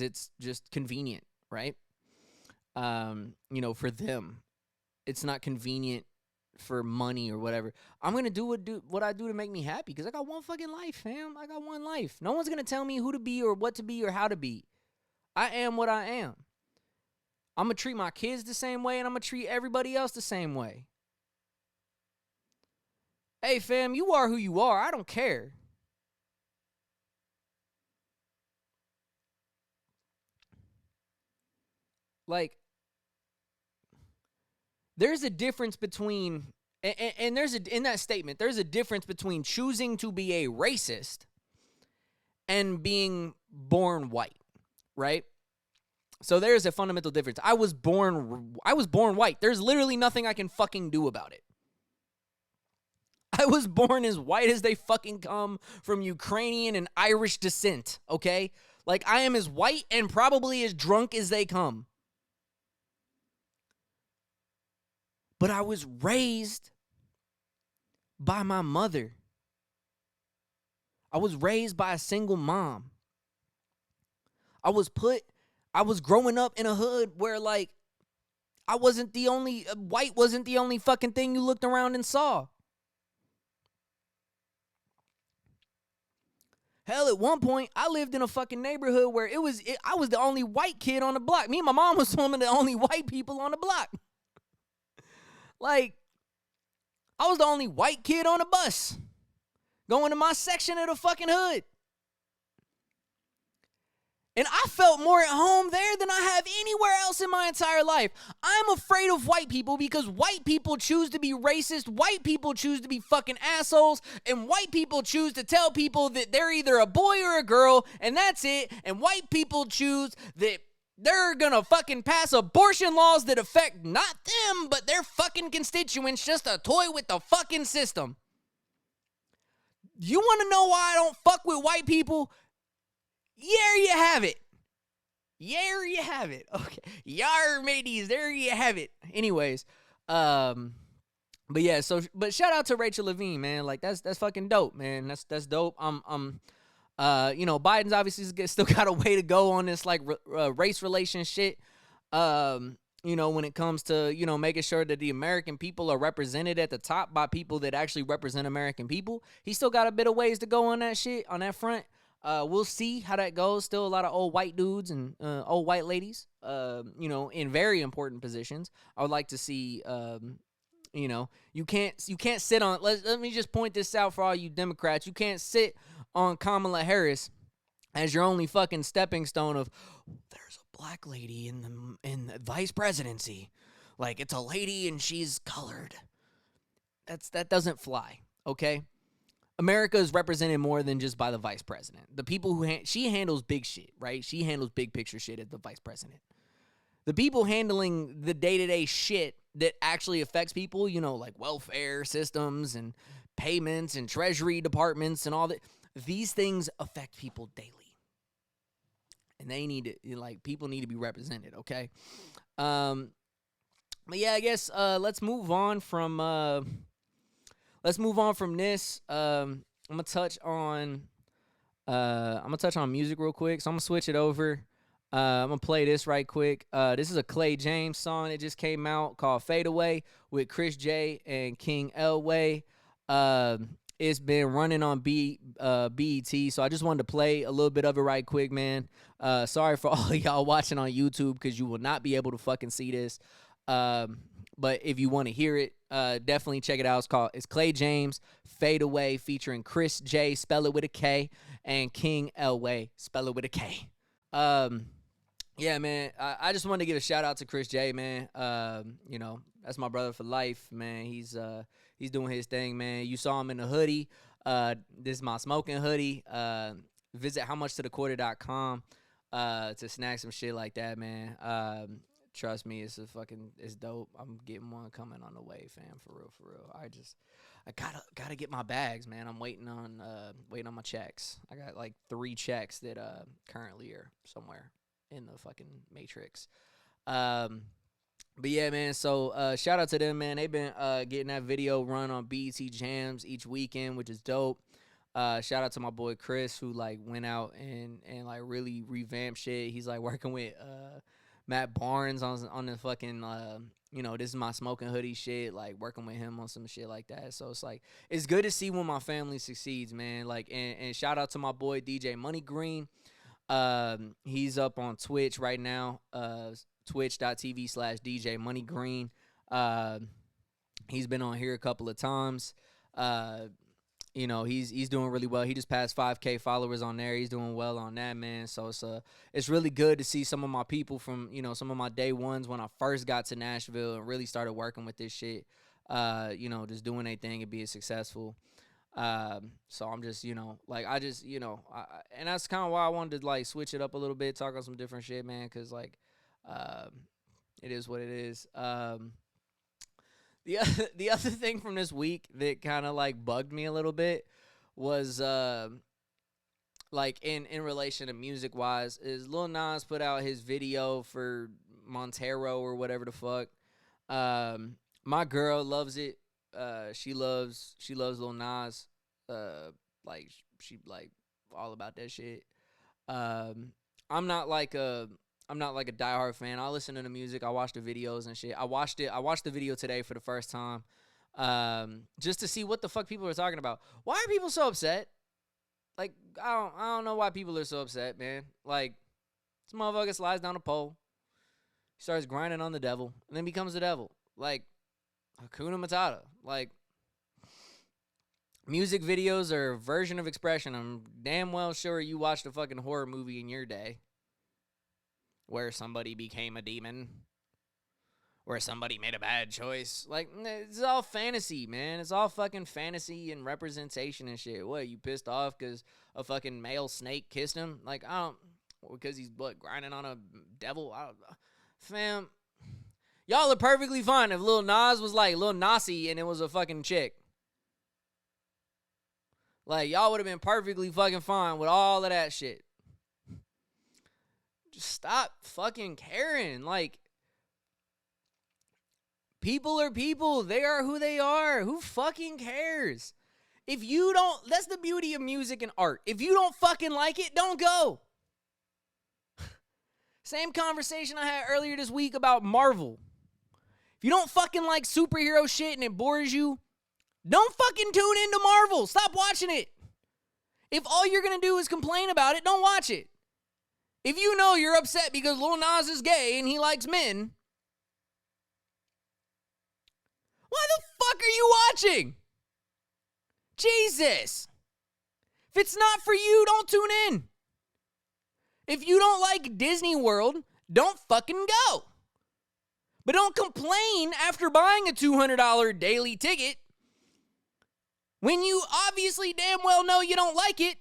it's just convenient, right? You know, for them. It's not convenient for money or whatever. I'm going to do what I do to make me happy because I got one fucking life, fam. I got one life. No one's going to tell me who to be or what to be or how to be. I am what I am. I'm going to treat my kids the same way and I'm going to treat everybody else the same way. Hey, fam, you are who you are. I don't care. Like, there's a difference between, and in that statement, there's a difference between choosing to be a racist and being born white, right? So there's a fundamental difference. I was born white. There's literally nothing I can fucking do about it. I was born as white as they fucking come from Ukrainian and Irish descent, okay? Like, I am as white and probably as drunk as they come. But I was raised by my mother. I was raised by a single mom. I was growing up in a hood where, like, white wasn't the only fucking thing you looked around and saw. Hell, at one point, I lived in a fucking neighborhood where I was the only white kid on the block. Me and my mom was some of the only white people on the block. Like, I was the only white kid on a bus going to my section of the fucking hood. And I felt more at home there than I have anywhere else in my entire life. I'm afraid of white people because white people choose to be racist, white people choose to be fucking assholes, and white people choose to tell people that they're either a boy or a girl, and that's it. And white people choose that they're gonna fucking pass abortion laws that affect not them, but their fucking constituents, just a toy with the fucking system. You wanna know why I don't fuck with white people? There you have it. There you have it. Okay. Yar mateys, there you have it. Anyways, but yeah, but shout out to Rachel Levine, man. Like that's fucking dope, man. That's dope. Biden's obviously still got a way to go on this like race relation shit. When it comes to, making sure that the American people are represented at the top by people that actually represent American people. He's still got a bit of ways to go on that shit, on that front. We'll see how that goes. Still a lot of old white dudes and old white ladies, in very important positions. I would like to see, you can't sit on, let me just point this out for all you Democrats. You can't sit on Kamala Harris as your only fucking stepping stone of, there's a black lady in the vice presidency. Like, it's a lady and she's colored. That doesn't fly, okay? America is represented more than just by the vice president. The people who she handles big shit, right? She handles big picture shit as the vice president. The people handling the day-to-day shit that actually affects people, like welfare systems and payments and treasury departments and all that, these things affect people daily. And they need to, people need to be represented, okay? But yeah, I guess let's move on from this. I'm gonna touch on music real quick. So I'm gonna switch it over. I'm gonna play this right quick. This is a Clay James song. It just came out called "Fade Away" with Chris J and King Elway. It's been running on BET, so I just wanted to play a little bit of it right quick, man. Sorry for all of y'all watching on YouTube because you will not be able to fucking see this. But if you want to hear it, definitely check it out. It's Clay James, "Fade Away," featuring Chris J, spell it with a K, and King Elway, spell it with a K. Yeah, man, I just wanted to give a shout out to Chris J, man. That's my brother for life, man. He's doing his thing, man. You saw him in the hoodie. This is my smoking hoodie. Visit howmuchtothequarter.com to snag some shit like that, man. Trust me, it's dope. I'm getting one coming on the way, fam. For real. I gotta get my bags, man. I'm waiting on my checks. I got like 3 checks that currently are somewhere in the fucking matrix. But yeah, man, so shout out to them, man. They've been getting that video run on BET Jams each weekend, which is dope. Shout out to my boy Chris, who like went out and like really revamped shit. He's like working with Matt Barnes on the fucking this is my smoking hoodie shit, like working with him on some shit like that. So it's like, it's good to see when my family succeeds, man. Like, and shout out to my boy DJ Money Green. He's up on Twitch right now. Twitch.tv/DJ Money Green. He's been on here a couple of times. He's doing really well. He just passed 5K followers on there. He's doing well on that, man. So it's really good to see some of my people from, some of my day ones when I first got to Nashville and really started working with this shit, just doing their thing and being successful. So I'm just, and that's kind of why I wanted to like switch it up a little bit, talk on some different shit, man. Cause like, it is what it is. The other thing from this week that kind of like bugged me a little bit was like in relation to music wise is Lil Nas put out his video for Montero or whatever the fuck. My girl loves it. She loves Lil Nas. Like she like all about that shit. I'm not like a diehard fan. I listen to the music. I watch the videos and shit. I watched the video today for the first time, just to see what the fuck people are talking about. Why are people so upset? Like, I don't know why people are so upset, man. Like, this motherfucker slides down a pole, starts grinding on the devil, and then becomes the devil. Like, Hakuna Matata. Like, music videos are a version of expression. I'm damn well sure you watched a fucking horror movie in your day where somebody became a demon, where somebody made a bad choice. Like, it's all fantasy, man. It's all fucking fantasy and representation and shit. What, you pissed off because a fucking male snake kissed him? Like, because he's, grinding on a devil? Fam, y'all are perfectly fine if Lil Nas was like Lil Nasi and it was a fucking chick. Like, y'all would have been perfectly fucking fine with all of that shit. Just stop fucking caring. Like, people are people. They are who they are. Who fucking cares? If you don't, that's the beauty of music and art. If you don't fucking like it, don't go. Same conversation I had earlier this week about Marvel. If you don't fucking like superhero shit and it bores you, don't fucking tune into Marvel. Stop watching it. If all you're going to do is complain about it, don't watch it. If you know you're upset because Lil Nas is gay and he likes men, why the fuck are you watching? Jesus. If it's not for you, don't tune in. If you don't like Disney World, don't fucking go. But don't complain after buying a $200 daily ticket when you obviously damn well know you don't like it.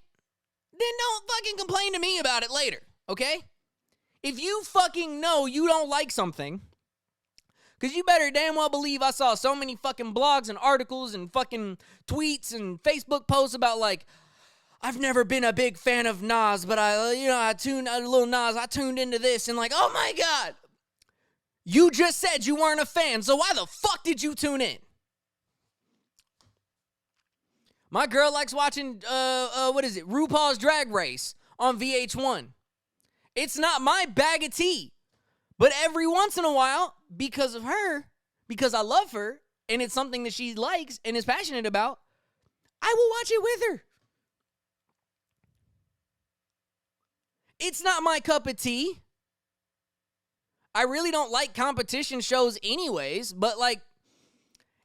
Then don't fucking complain to me about it later, okay? If you fucking know you don't like something, because you better damn well believe I saw so many fucking blogs and articles and fucking tweets and Facebook posts about like, I've never been a big fan of Nas, but I tuned into this and like, oh my God. You just said you weren't a fan, so why the fuck did you tune in? My girl likes watching, RuPaul's Drag Race on VH1. It's not my bag of tea. But every once in a while, because of her, because I love her, and it's something that she likes and is passionate about, I will watch it with her. It's not my cup of tea. I really don't like competition shows anyways, but like,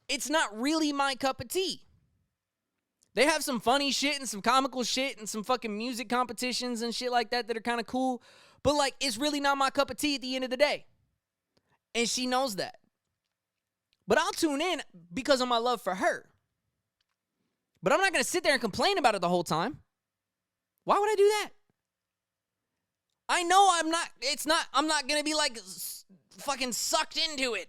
it's not really my cup of tea. They have some funny shit and some comical shit and some fucking music competitions and shit like that that are kind of cool. But like, it's really not my cup of tea at the end of the day. And she knows that. But I'll tune in because of my love for her. But I'm not going to sit there and complain about it the whole time. Why would I do that? I know I'm not going to be like fucking sucked into it.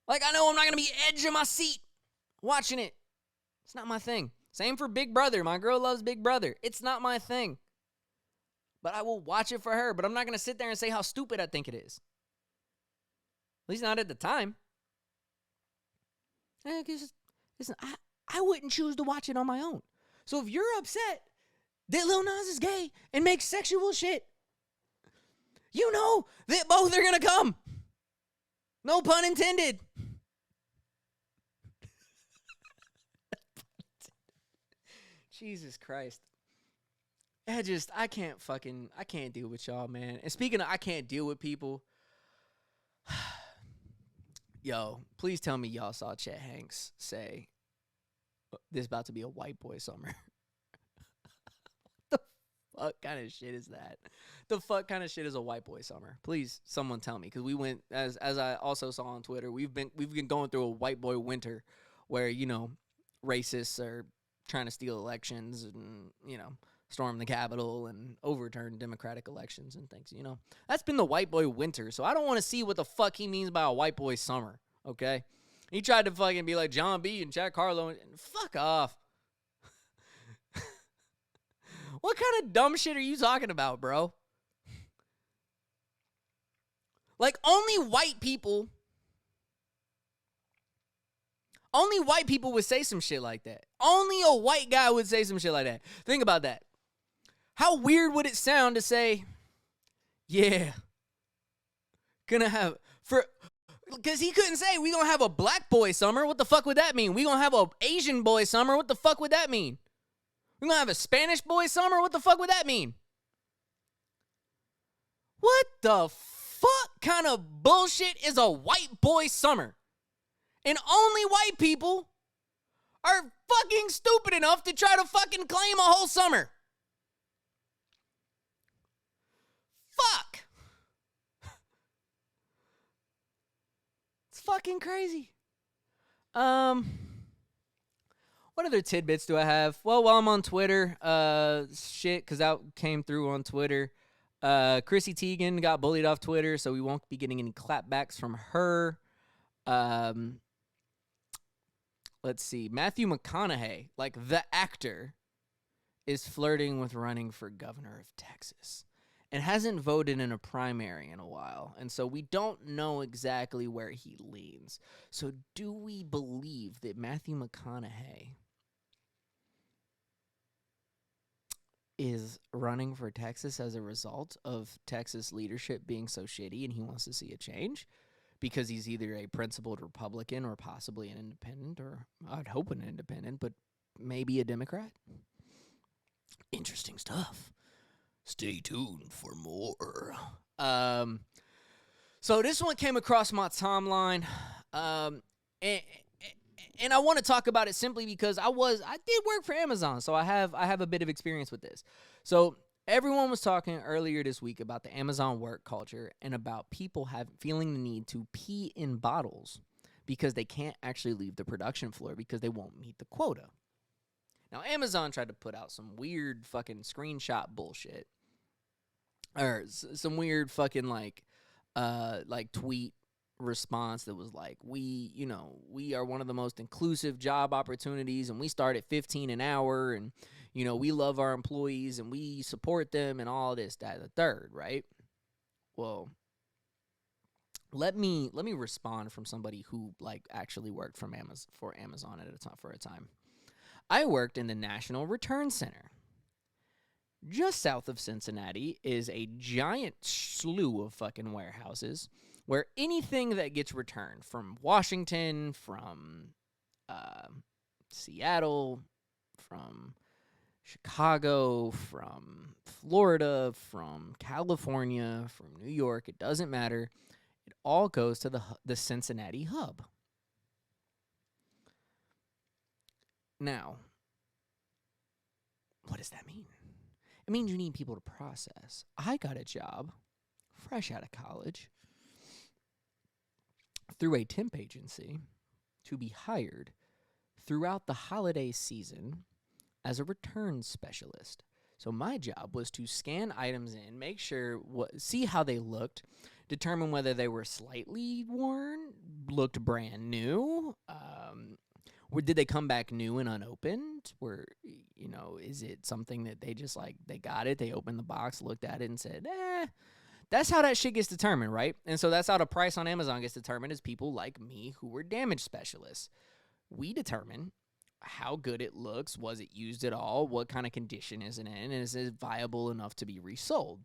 Like, I know I'm not going to be edge of my seat watching it. It's not my thing. Same for Big Brother. My girl loves Big Brother. It's not my thing. But I will watch it for her. But I'm not going to sit there and say how stupid I think it is. At least not at the time. Listen, I wouldn't choose to watch it on my own. So if you're upset that Lil Nas is gay and makes sexual shit, you know that both are going to come. No pun intended. Jesus Christ. I can't deal with y'all, man. And speaking of, I can't deal with people. Yo, please tell me y'all saw Chet Hanks say, this is about to be a white boy summer. The fuck kind of shit is that? The fuck kind of shit is a white boy summer? Please, someone tell me. Because we went, as I also saw on Twitter, we've been going through a white boy winter where, you know, racists are trying to steal elections and, you know, storm the Capitol and overturn democratic elections and things, you know. That's been the white boy winter, so I don't want to see what the fuck he means by a white boy summer, okay? He tried to fucking be like John B. and Jack Harlow, and fuck off. What kind of dumb shit are you talking about, bro? Like, only white people would say some shit like that. Only a white guy would say some shit like that. Think about that. How weird would it sound to say, yeah, gonna have, because he couldn't say we gonna have a black boy summer. What the fuck would that mean? We gonna have a Asian boy summer. What the fuck would that mean? We gonna have a Spanish boy summer. What the fuck would that mean? What the fuck kind of bullshit is a white boy summer? And only white people are fucking stupid enough to try to fucking claim a whole summer. Fuck. It's fucking crazy. What other tidbits do I have? Well, while I'm on Twitter, because that came through on Twitter. Chrissy Teigen got bullied off Twitter, so we won't be getting any clapbacks from her. Let's see. Matthew McConaughey, like the actor, is flirting with running for governor of Texas. and hasn't voted in a primary in a while. And so we don't know exactly where he leans. So do we believe that Matthew McConaughey is running for Texas as a result of Texas leadership being so shitty and he wants to see a change? Because he's either a principled Republican or possibly an independent, or I'd hope an independent, but maybe a Democrat. Interesting stuff. Stay tuned for more. So this one came across my timeline, and I want to talk about it simply because I did work for Amazon, so I have a bit of experience with this. So everyone was talking earlier this week about the Amazon work culture and about people feeling the need to pee in bottles because they can't actually leave the production floor because they won't meet the quota. Now, Amazon tried to put out some weird fucking screenshot bullshit, or some weird fucking like tweet response that was like, we are one of the most inclusive job opportunities, and we start at $15 an hour, and we love our employees and we support them and all this, that, and the third, right? Well, let me respond from somebody who like actually worked for Amazon for a time. I worked in the National Return Center. Just south of Cincinnati is a giant slew of fucking warehouses where anything that gets returned from Washington, from Seattle, from Chicago, from Florida, from California, from New York, it doesn't matter. It all goes to the Cincinnati hub. Now, what does that mean? It means you need people to process. I got a job fresh out of college through a temp agency to be hired throughout the holiday season as a return specialist. So my job was to scan items in, make sure, see how they looked, determine whether they were slightly worn, looked brand new, did they come back new and unopened? Is it something that they just they got it, they opened the box, looked at it, and said, That's how that shit gets determined, right? And so that's how the price on Amazon gets determined, is people like me who were damage specialists. We determine how good it looks, was it used at all, what kind of condition is it in, and is it viable enough to be resold?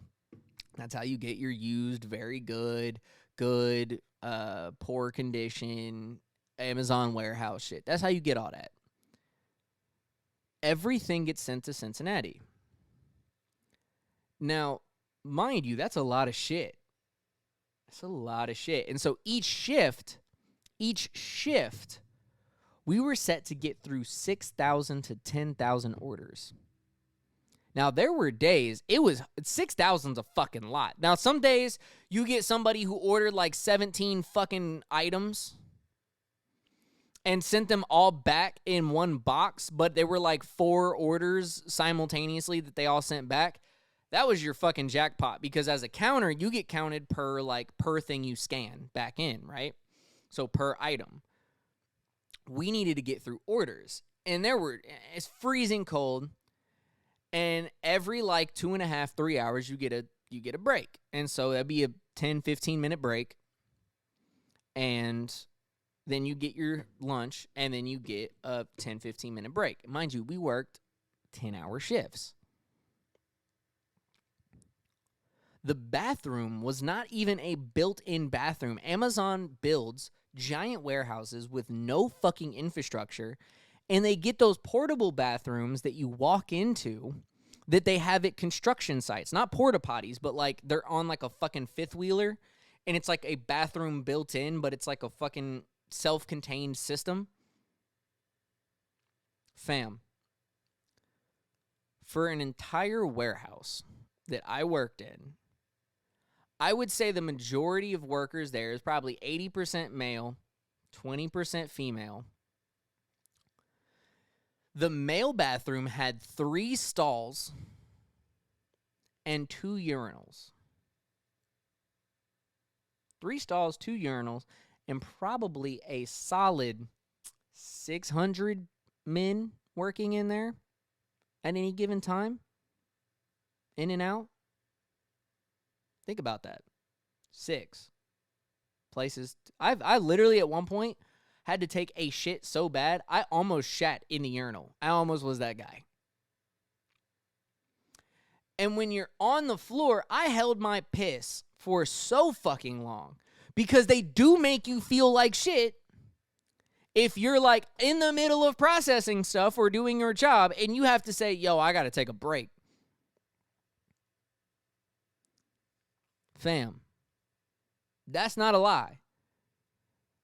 That's how you get your used, very good, poor condition, Amazon warehouse shit. That's how you get all that. Everything gets sent to Cincinnati. Now, mind you, that's a lot of shit. That's a lot of shit. And so each shift, we were set to get through 6,000 to 10,000 orders. Now, there were days, 6,000's a fucking lot. Now, some days you get somebody who ordered 17 fucking items and sent them all back in one box, but there were 4 orders simultaneously that they all sent back. That was your fucking jackpot, because as a counter, you get counted per thing you scan back in, right? So per item. We needed to get through orders, and it's freezing cold, and every 2.5, 3 hours you get a break. And so that'd be a 10, 15 minute break, and then you get your lunch, and then you get a 10, 15 minute break. Mind you, we worked 10-hour shifts. The bathroom was not even a built-in bathroom. Amazon builds giant warehouses with no fucking infrastructure, and they get those portable bathrooms that you walk into that they have at construction sites. Not porta potties, but they're on a fucking fifth wheeler, and it's a bathroom built in, but it's a fucking self-contained system. Fam, for an entire warehouse that I worked in, I would say the majority of workers there is probably 80% male, 20% female. The male bathroom had 3 stalls and 2 urinals. 3 stalls, 2 urinals, and probably a solid 600 men working in there at any given time, in and out. Think about that. 6 places. I literally at one point had to take a shit so bad, I almost shat in the urinal. I almost was that guy. And when you're on the floor, I held my piss for so fucking long because they do make you feel like shit if you're like in the middle of processing stuff or doing your job and you have to say, yo, I got to take a break. Fam, that's not a lie.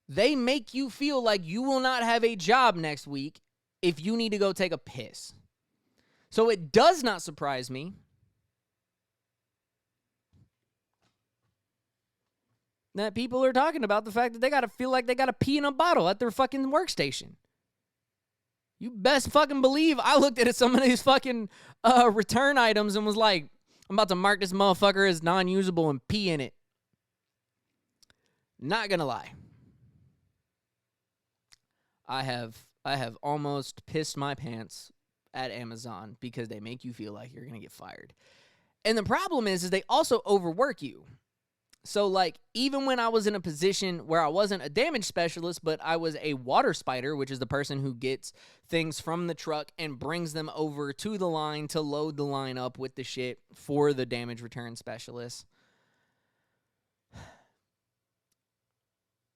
They make you feel like you will not have a job next week if you need to go take a piss. So it does not surprise me that people are talking about the fact that they got to feel like they got to pee in a bottle at their fucking workstation. You best fucking believe I looked at some of these fucking return items and was like, I'm about to mark this motherfucker as non-usable and pee in it. Not gonna lie. I have almost pissed my pants at Amazon because they make you feel like you're going to get fired. And the problem is they also overwork you. So, like, even when I was in a position where I wasn't a damage specialist, but I was a water spider, which is the person who gets things from the truck and brings them over to the line to load the line up with the shit for the damage return specialist.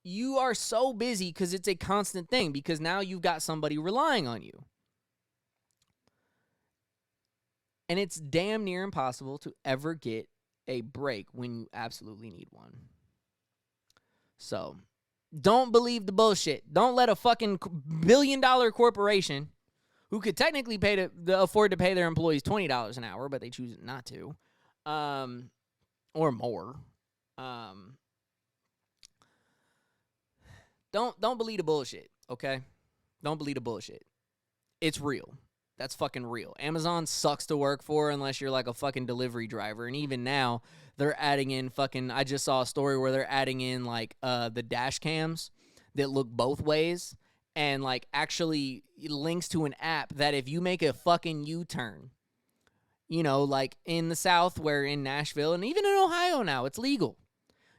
You are so busy because it's a constant thing because now you've got somebody relying on you. And it's damn near impossible to ever get a break when you absolutely need one. So, don't believe the bullshit. Don't let a fucking billion-dollar corporation who could technically afford to pay their employees $20 an hour, but they choose not to, or more. Don't believe the bullshit, okay? Don't believe the bullshit. It's real. That's fucking real. Amazon sucks to work for unless you're like a fucking delivery driver. And even now, they're adding in fucking... I just saw a story where they're adding in like the dash cams that look both ways and like actually links to an app that if you make a fucking U-turn, you know, like in the South where in Nashville and even in Ohio now, it's legal.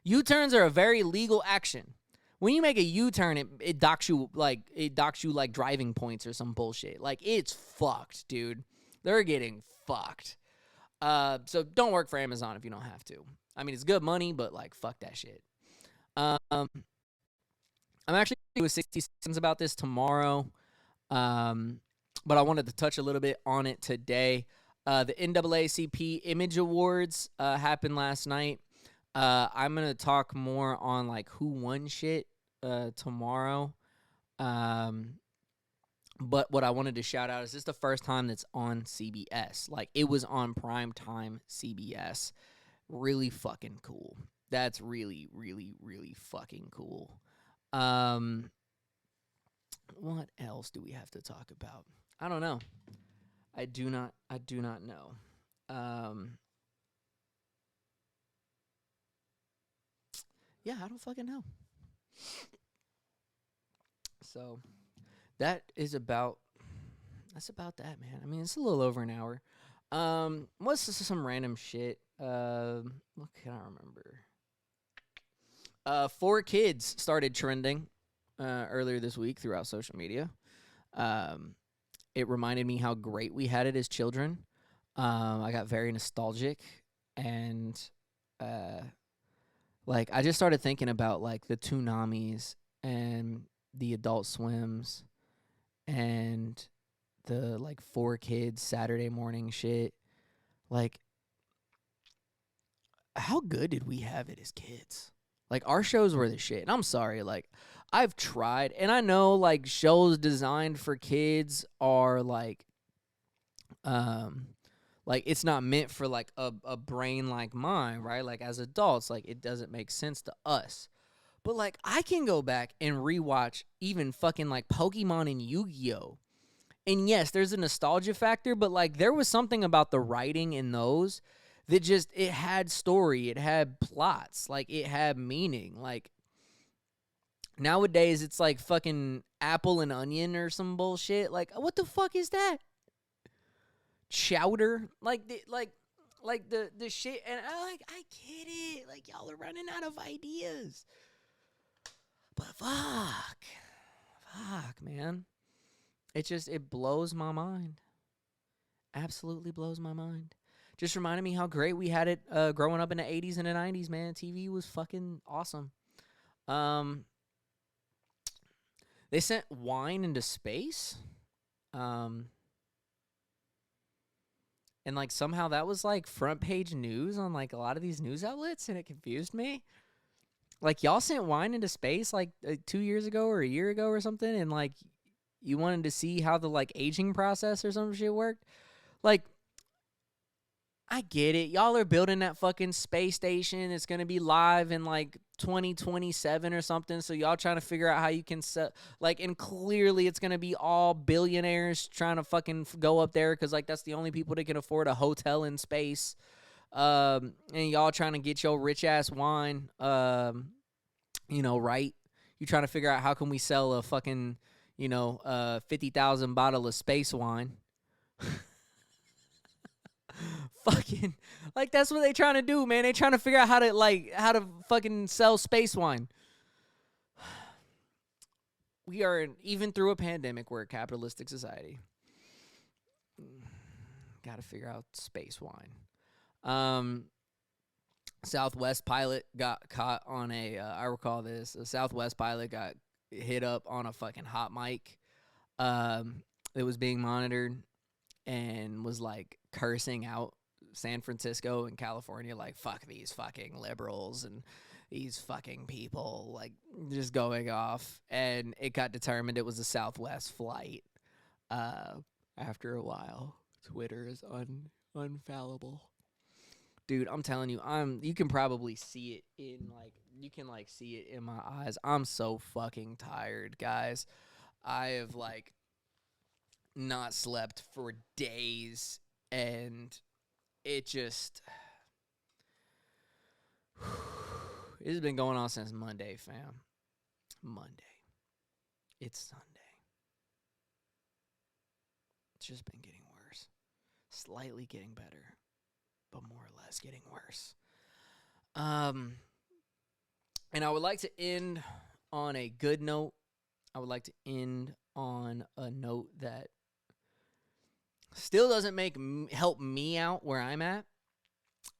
U-turns are a very legal action. When you make a U-turn, it docks you like driving points or some bullshit. Like, it's fucked, dude. They're getting fucked. So don't work for Amazon if you don't have to. I mean, it's good money, but like, fuck that shit. I'm actually doing 60 seconds about this tomorrow. But I wanted to touch a little bit on it today. The NAACP Image Awards happened last night. I'm going to talk more on like who won shit tomorrow. But what I wanted to shout out is this is the first time that's on CBS. Like, it was on primetime CBS. Really fucking cool. That's really, really, really fucking cool. What else do we have to talk about? I don't know. I do not know. Yeah, I don't fucking know. So that's about that, man. I mean, it's a little over an hour. What's some random shit? What can I remember? 4 kids started trending earlier this week throughout social media. It reminded me how great we had it as children. I got very nostalgic and like, I just started thinking about, like, the Tsunamis and the Adult Swims and the, like, 4 Kids Saturday morning shit. Like, how good did we have it as kids? Like, our shows were the shit. And I'm sorry, like, I've tried. And I know, like, shows designed for kids are, like, it's not meant for, like, a brain like mine, right? Like, as adults, like, it doesn't make sense to us. But, like, I can go back and rewatch even fucking, like, Pokemon and Yu-Gi-Oh! And, yes, there's a nostalgia factor, but, like, there was something about the writing in those that just, it had story, it had plots, like, it had meaning. Like, nowadays, it's, like, fucking Apple and Onion or some bullshit. Like, what the fuck is that? Chowder, like Like the shit, and I get it. Like y'all are running out of ideas. But fuck, man. It blows my mind. Absolutely blows my mind. Just reminded me how great we had it growing up in the 80s and the 90s, man. TV was fucking awesome. They sent wine into space. And like somehow that was like front page news on like a lot of these news outlets, and it confused me. Like y'all sent wine into space like 2 years ago or a year ago or something, and like you wanted to see how the like aging process or some shit worked. Like, I get it. Y'all are building that fucking space station. It's going to be live in like 2027 or something. So y'all trying to figure out how you can set, like, and clearly it's going to be all billionaires trying to fucking go up there because like that's the only people that can afford a hotel in space. And y'all trying to get your rich ass wine, right? You trying to figure out how can we sell a fucking, 50,000 bottle of space wine. Fucking, like, that's what they trying to do, man. They trying to figure out how to fucking sell space wine. We are, even through a pandemic, we're a capitalistic society. Got to figure out space wine. Southwest pilot got caught on I recall this, a Southwest pilot got hit up on a fucking hot mic. It was being monitored and was like cursing out San Francisco and California, like, fuck these fucking liberals and these fucking people, like, just going off. And it got determined it was a Southwest flight. After a while, Twitter is unfallible. Dude, I'm telling you, you can probably see it see it in my eyes. I'm so fucking tired, guys. I have, like, not slept for days, and it just, it has been going on since Monday, fam. Monday. It's Sunday. It's just been getting worse. Slightly getting better, but more or less getting worse. And I would like to end on a good note. I would like to end on a note that still doesn't help me out where I'm at,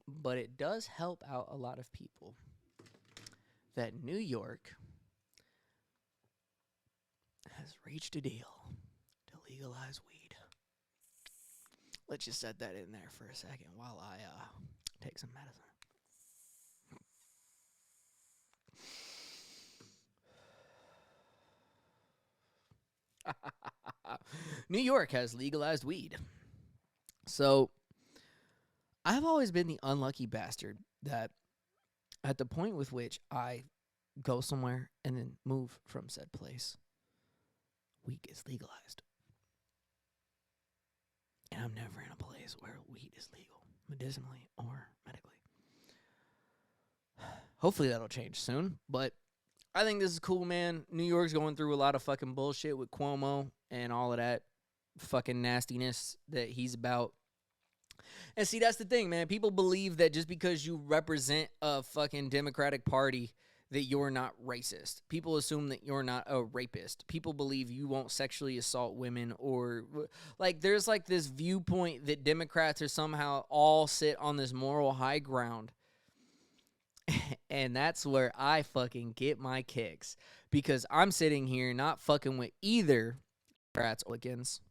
but it does help out a lot of people. That New York has reached a deal to legalize weed. Let's just set that in there for a second while I take some medicine. New York has legalized weed. So, I've always been the unlucky bastard that at the point with which I go somewhere and then move from said place, weed gets legalized. And I'm never in a place where weed is legal, medicinally or medically. Hopefully that'll change soon, but I think this is cool, man. New York's going through a lot of fucking bullshit with Cuomo and all of that fucking nastiness that he's about. And see, that's the thing, man. People believe that just because you represent a fucking Democratic Party that you're not racist. People assume that you're not a rapist. People believe you won't sexually assault women, or like there's like this viewpoint that Democrats are somehow all sit on this moral high ground. And that's where I fucking get my kicks, because I'm sitting here not fucking with either Democrats or Republicans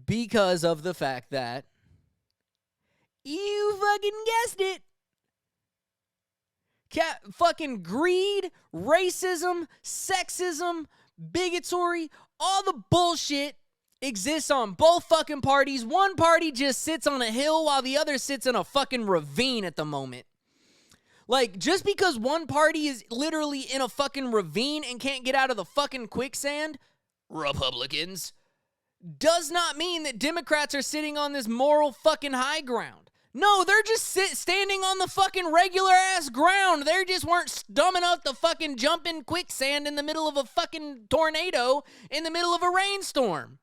because of the fact that you fucking guessed it. Fucking greed, racism, sexism, bigotry, all the bullshit exists on both fucking parties. One party just sits on a hill while the other sits in a fucking ravine at the moment. Like, just because one party is literally in a fucking ravine and can't get out of the fucking quicksand, Republicans, does not mean that Democrats are sitting on this moral fucking high ground. No, they're just standing on the fucking regular ass ground. They just weren't dumb enough to fucking jump in quicksand in the middle of a fucking tornado in the middle of a rainstorm.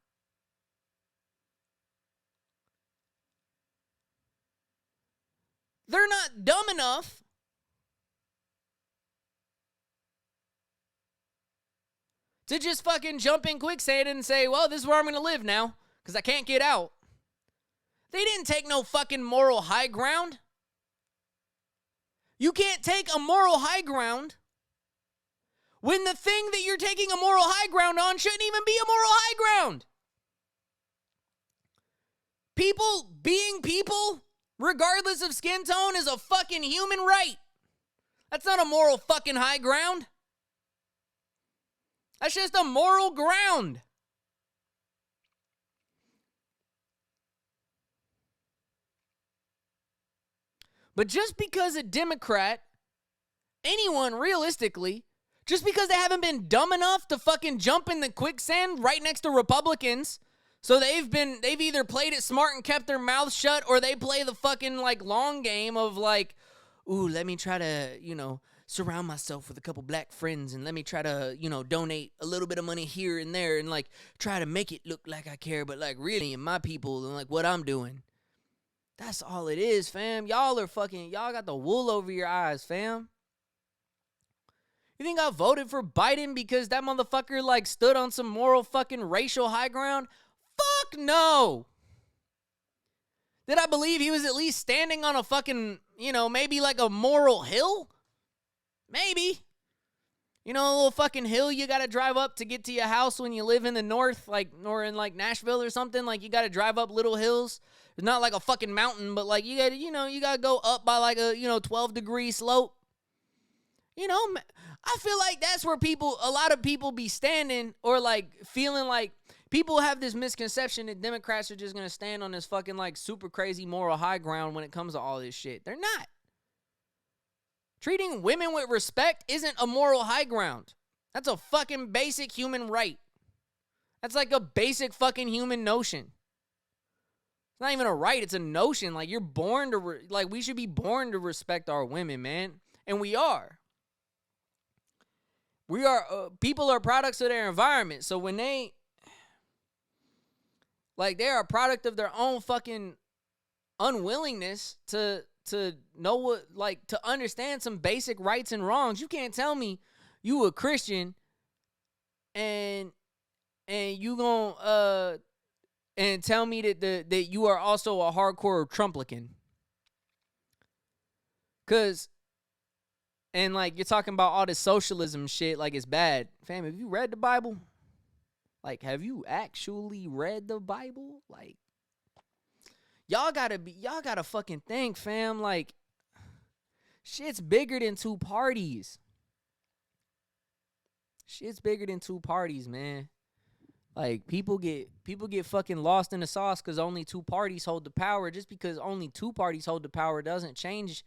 They're not dumb enough to just fucking jump in quicksand and say, well, this is where I'm going to live now because I can't get out. They didn't take no fucking moral high ground. You can't take a moral high ground when the thing that you're taking a moral high ground on shouldn't even be a moral high ground. People being people, regardless of skin tone, is a fucking human right. That's not a moral fucking high ground. That's just a moral ground. But just because a Democrat, anyone realistically, just because they haven't been dumb enough to fucking jump in the quicksand right next to Republicans, so they've either played it smart and kept their mouths shut, or they play the fucking like long game of like, ooh, let me try to, surround myself with a couple black friends and let me try to, donate a little bit of money here and there and like try to make it look like I care, but like really in my people and like what I'm doing. That's all it is, fam. Y'all got the wool over your eyes, fam. You think I voted for Biden because that motherfucker like stood on some moral fucking racial high ground? Fuck no. Did I believe he was at least standing on a fucking, maybe like a moral hill? Maybe. A little fucking hill you gotta drive up to get to your house when you live in the north, like, or in like Nashville or something. Like you gotta drive up little hills. It's not like a fucking mountain, but like you gotta go up by like a, 12-degree slope. I feel like that's where a lot of people be standing or like feeling like people have this misconception that Democrats are just gonna stand on this fucking like super crazy moral high ground when it comes to all this shit. They're not. Treating women with respect isn't a moral high ground. That's a fucking basic human right. That's like a basic fucking human notion. It's not even a right, it's a notion. Like you're born to, we should be born to respect our women, man. And we are. People are products of their environment. So when they are a product of their own fucking unwillingness to know what, to understand some basic rights and wrongs. You can't tell me you a Christian and you gonna and tell me that you are also a hardcore Trumplican. And you're talking about all this socialism shit like it's bad. Fam, have you read the Bible? Like, have you actually read the Bible? Like, y'all gotta fucking think, fam. Like, shit's bigger than two parties. Shit's bigger than two parties, man. Like, people get fucking lost in the sauce because only two parties hold the power. Just because only two parties hold the power doesn't change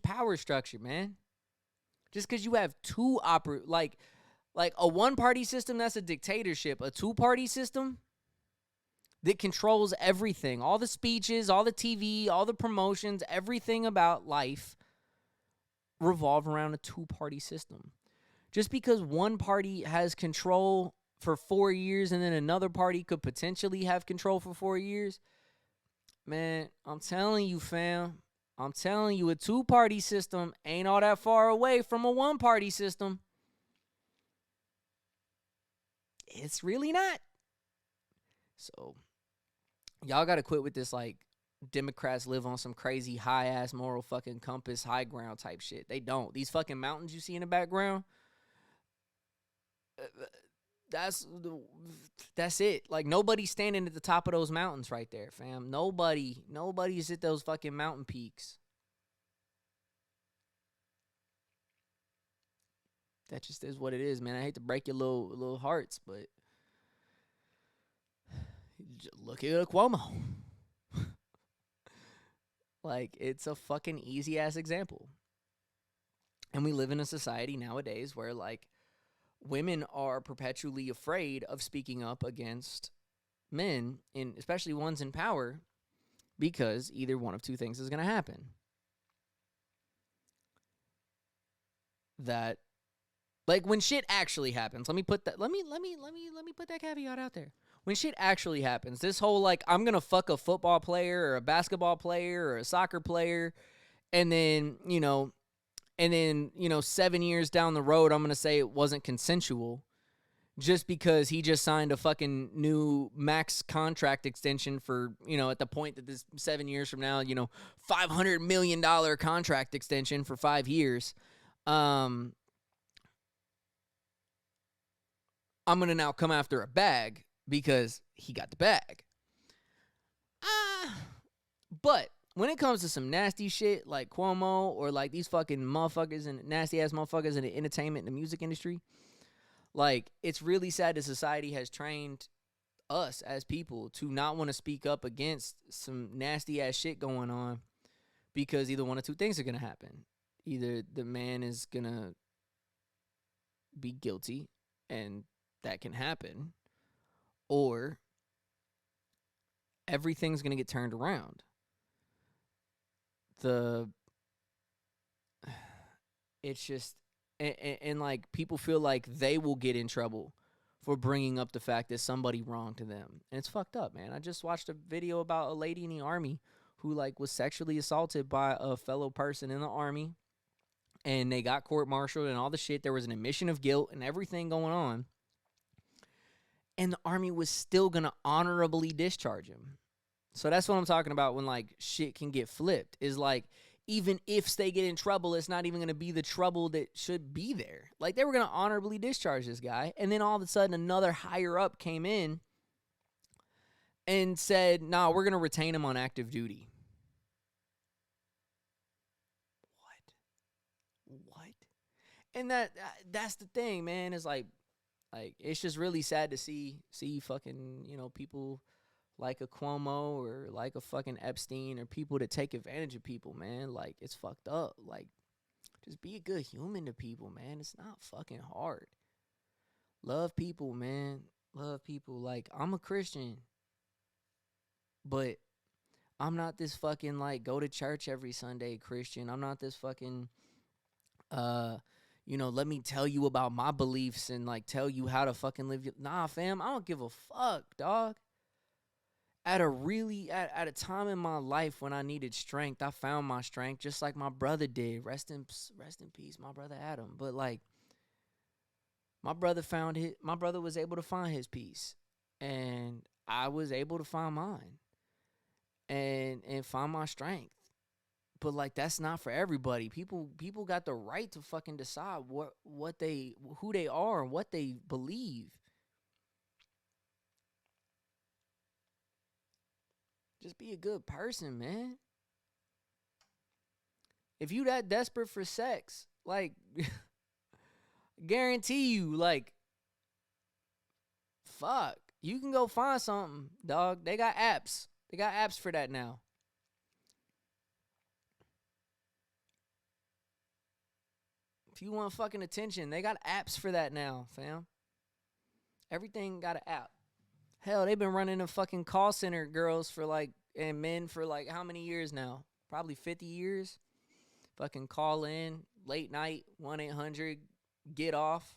power structure, man. Just because you have two like a one-party system, that's a dictatorship. A two-party system that controls everything. All the speeches, all the TV, all the promotions, everything about life revolve around a two-party system. Just because one party has control for 4 years and then another party could potentially have control for 4 years, man, I'm telling you, fam. I'm telling you, a two-party system ain't all that far away from a one-party system. It's really not. So, y'all got to quit with this, Democrats live on some crazy high-ass moral fucking compass, high ground type shit. They don't. These fucking mountains you see in the background, that's it. Like, nobody's standing at the top of those mountains right there, fam. Nobody's at those fucking mountain peaks. That just is what it is, man. I hate to break your little hearts, but look at Cuomo. Like, it's a fucking easy-ass example. And we live in a society nowadays where, women are perpetually afraid of speaking up against men, especially ones in power, because either one of two things is going to happen. When shit actually happens, let me put that caveat out there. when shit actually happens, this whole like I'm gonna fuck a football player or a basketball player or a soccer player, and then 7 years down the road I'm gonna say it wasn't consensual, just because he just signed a fucking new max contract extension for, at the point that this 7 years from now, $500 million contract extension for 5 years. I'm going to now come after a bag because he got the bag. But when it comes to some nasty shit like Cuomo or like these fucking motherfuckers and nasty ass motherfuckers in the entertainment and the music industry, like, it's really sad that society has trained us as people to not want to speak up against some nasty ass shit going on, because either one of two things are going to happen. Either the man is going to be guilty, and that can happen, or everything's going to get turned around. It's just, and like, people feel like they will get in trouble for bringing up the fact that somebody wronged to them. And it's fucked up, man. I just watched a video about a lady in the army who like was sexually assaulted by a fellow person in the army, and they got court-martialed and all the shit. There was an admission of guilt and everything going on, and the army was still gonna honorably discharge him. So that's what I'm talking about when like shit can get flipped, is like, even if they get in trouble, it's not even going to be the trouble that should be there. Like, they were going to honorably discharge this guy, and then all of a sudden another higher up came in and said, nah, we're going to retain him on active duty. What? And that's the thing, man. It's like it's just really sad to see fucking, people like a Cuomo or like a fucking Epstein, or people that take advantage of people, man. Like, it's fucked up. Like, just be a good human to people, man. It's not fucking hard. Love people, man. Love people. Like, I'm a Christian, but I'm not this fucking, like, go to church every Sunday Christian. I'm not this fucking, let me tell you about my beliefs and, like, tell you how to fucking live. Nah, fam, I don't give a fuck, dog. At a time in my life when I needed strength, I found my strength, just like my brother did. Rest in peace, my brother Adam. But like, my brother was able to find his peace, and I was able to find mine, and find my strength. But like, that's not for everybody. People got the right to fucking decide who they are and what they believe. Just be a good person, man. If you that desperate for sex, like, guarantee you, like, fuck, you can go find something, dog. They got apps. They got apps for that now. If you want fucking attention, they got apps for that now, fam. Everything got an app. Hell, they've been running the fucking call center girls for like, and men for like how many years now? Probably 50 years. Fucking call in late night, 1-800 get off.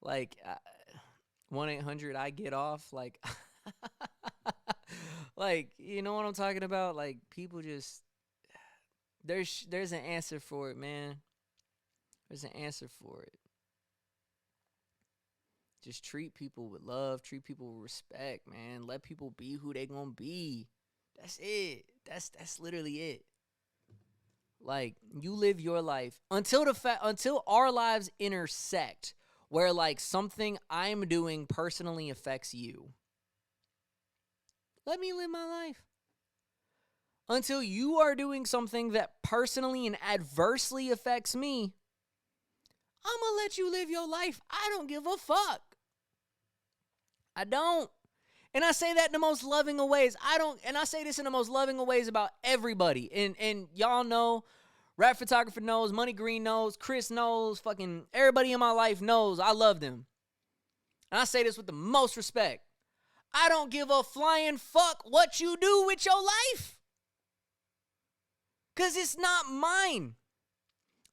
Like, 1-800 I get off. Like, like, you know what I'm talking about? Like, people just, there's an answer for it, man. There's an answer for it. Just treat people with love. Treat people with respect, man. Let people be who they gonna be. That's it. That's literally it. Like, you live your life until our lives intersect, where like something I'm doing personally affects you. Let me live my life. Until you are doing something that personally and adversely affects me, I'm gonna let you live your life. I don't give a fuck. I don't. And I say that in the most loving of ways. And I say this in the most loving of ways about everybody. And y'all know, Rap Photographer knows, Money Green knows, Chris knows, fucking everybody in my life knows I love them. And I say this with the most respect. I don't give a flying fuck what you do with your life. Because it's not mine.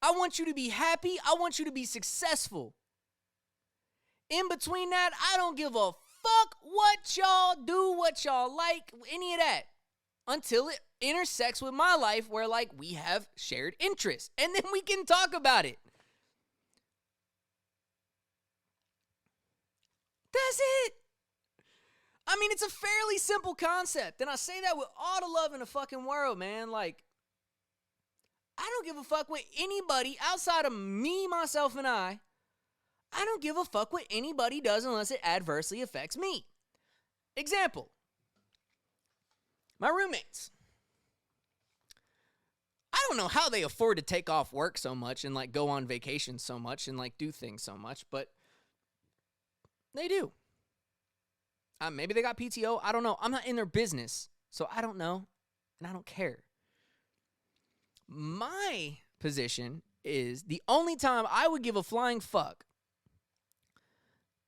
I want you to be happy. I want you to be successful. In between that, I don't give a fuck what y'all do, what y'all like, any of that. Until it intersects with my life where, like, we have shared interests. And then we can talk about it. That's it. I mean, it's a fairly simple concept. And I say that with all the love in the fucking world, man. Like, I don't give a fuck what anybody outside of me, myself, and I don't give a fuck what anybody does unless it adversely affects me. Example. My roommates. I don't know how they afford to take off work so much and, like, go on vacation so much and, like, do things so much, but they do. Maybe they got PTO. I don't know. I'm not in their business, so I don't know, and I don't care. My position is the only time I would give a flying fuck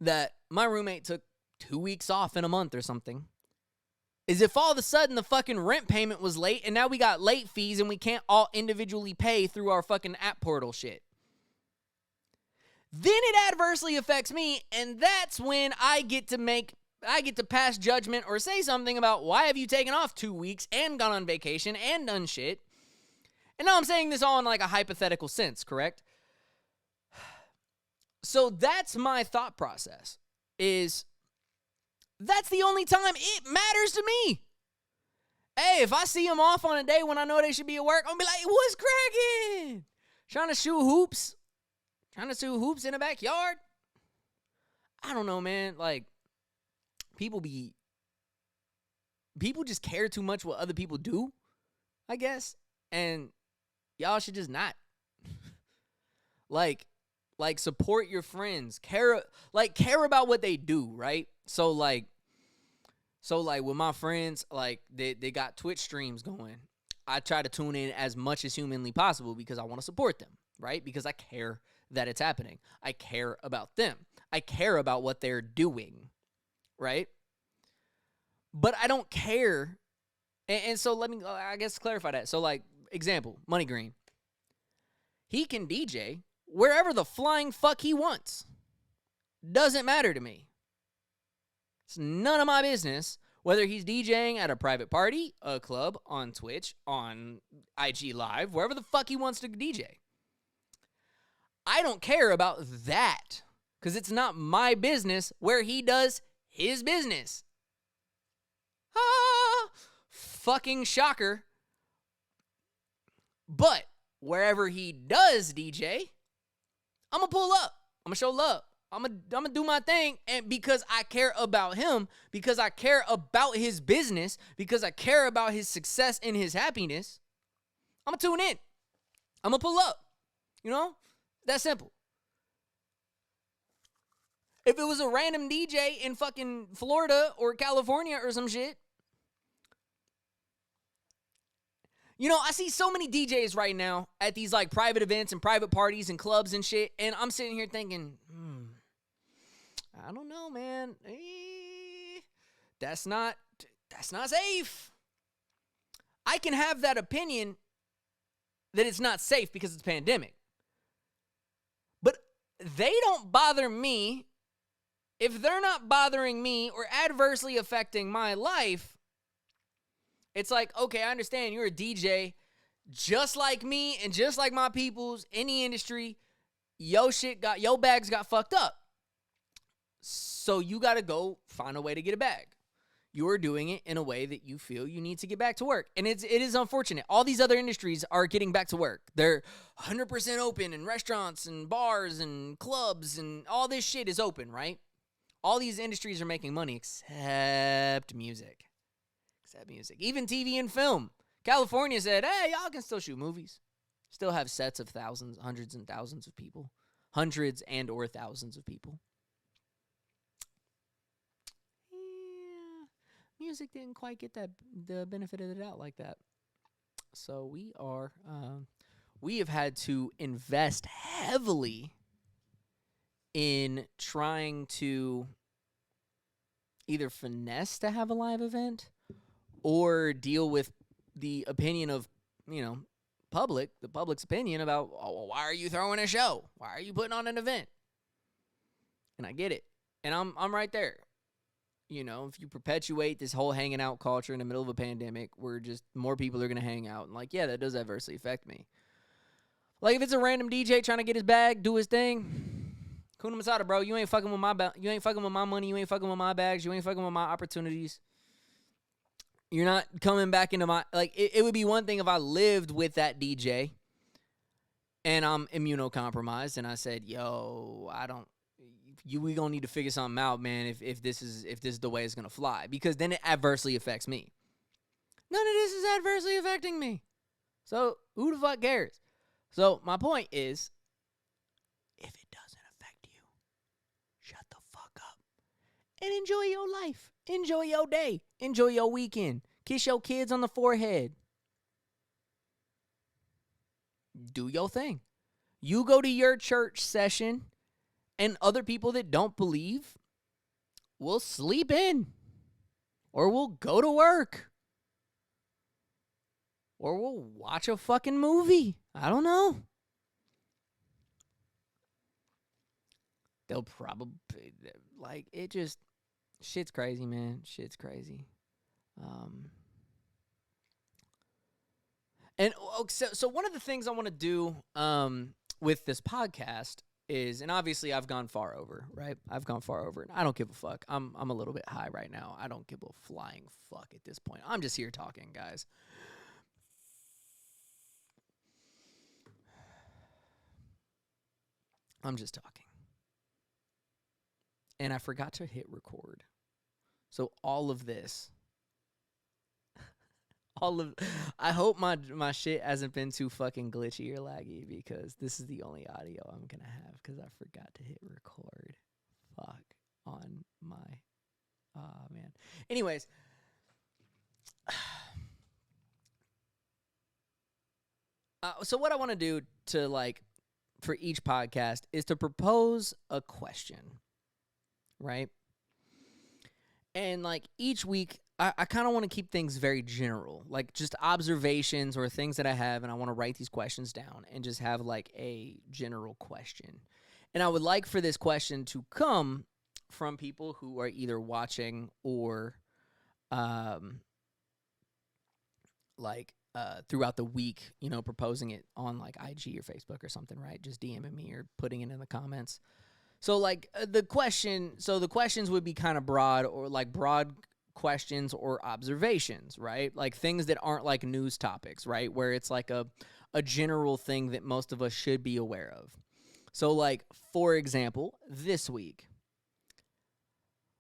that my roommate took 2 weeks off in a month or something is if all of a sudden the fucking rent payment was late and now we got late fees and we can't all individually pay through our fucking app portal shit. Then it adversely affects me, and that's when I get to pass judgment or say something about why have you taken off 2 weeks and gone on vacation and done shit. And now I'm saying this all in like a hypothetical sense, correct? So that's my thought process, is that's the only time it matters to me. Hey, if I see them off on a day when I know they should be at work, I'm going to be like, what's cracking? Trying to shoot hoops in the backyard? I don't know, man. Like, people just care too much what other people do, I guess. And y'all should just not. Like support your friends. Care about what they do, right? So like with my friends, like they got Twitch streams going. I try to tune in as much as humanly possible because I want to support them, right? Because I care that it's happening. I care about them. I care about what they're doing, right? But I don't care. And so let me, I guess, clarify that. So like, example, Money Green. He can DJ wherever the flying fuck he wants. Doesn't matter to me. It's none of my business whether he's DJing at a private party, a club, on Twitch, on IG Live, wherever the fuck he wants to DJ. I don't care about that because it's not my business where he does his business. Fucking shocker. But wherever he does DJ, I'm going to pull up. I'm going to show love. I'm gonna do my thing, and because I care about him, because I care about his business, because I care about his success and his happiness, I'm gonna tune in. I'm gonna pull up. You know? That simple. If it was a random DJ in fucking Florida or California or some shit, you know, I see so many DJs right now at these like private events and private parties and clubs and shit, and I'm sitting here thinking, I don't know, man. That's not safe. I can have that opinion that it's not safe because it's a pandemic. But they don't bother me. If they're not bothering me or adversely affecting my life, it's like, okay, I understand you're a DJ just like me and just like my peoples in the industry. Your bags got fucked up. So you got to go find a way to get a bag. You're doing it in a way that you feel you need to get back to work. And it is unfortunate. All these other industries are getting back to work. They're 100% open, and restaurants and bars and clubs and all this shit is open, right? All these industries are making money except music. Even TV and film. California said, hey, y'all can still shoot movies. Still have sets of thousands, hundreds and thousands of people. Hundreds and or thousands of people. Music didn't quite get the benefit of the doubt like that. So we have had to invest heavily in trying to either finesse to have a live event or deal with the opinion of, the public's opinion about, why are you throwing a show? Why are you putting on an event? And I get it. And I'm right there. You know, if you perpetuate this whole hanging out culture in the middle of a pandemic where just more people are going to hang out, and like, yeah, that does adversely affect me. Like, if it's a random DJ trying to get his bag, do his thing, Kuna Masada, bro, you ain't fucking with you ain't fucking with my money, you ain't fucking with my bags, you ain't fucking with my opportunities. You're not coming back into my, like, it would be one thing if I lived with that DJ and I'm immunocompromised and I said, yo, we gonna need to figure something out, man, if this is the way it's gonna fly, because then it adversely affects me. None of this is adversely affecting me. So who the fuck cares? So my point is, if it doesn't affect you, shut the fuck up and enjoy your life. Enjoy your day. Enjoy your weekend. Kiss your kids on the forehead. Do your thing. You go to your church session, and other people that don't believe will sleep in, or will go to work, or we'll watch a fucking movie. I don't know. They'll probably, like, it just, shit's crazy, man. Shit's crazy. And so one of the things I want to do with this podcast is, and obviously I've gone far over, right? I've gone far over, and I don't give a fuck. I'm a little bit high right now. I don't give a flying fuck at this point. I'm just here talking, guys. I'm just talking. And I forgot to hit record. So all of this, I hope my shit hasn't been too fucking glitchy or laggy, because this is the only audio I'm going to have, because I forgot to hit record. Fuck on my, man. Anyways, so what I want to do to, like, for each podcast is to propose a question, right? And, like, each week, I kind of want to keep things very general, like just observations or things that I have, and I want to write these questions down and just have, like, a general question. And I would like for this question to come from people who are either watching or, throughout the week, you know, proposing it on, like, IG or Facebook or something, right? Just DMing me or putting it in the comments. So, like, the questions would be kind of broad, or like broad questions or observations, right? Like things that aren't like news topics, right? Where it's like a general thing that most of us should be aware of. So, like, for example, this week,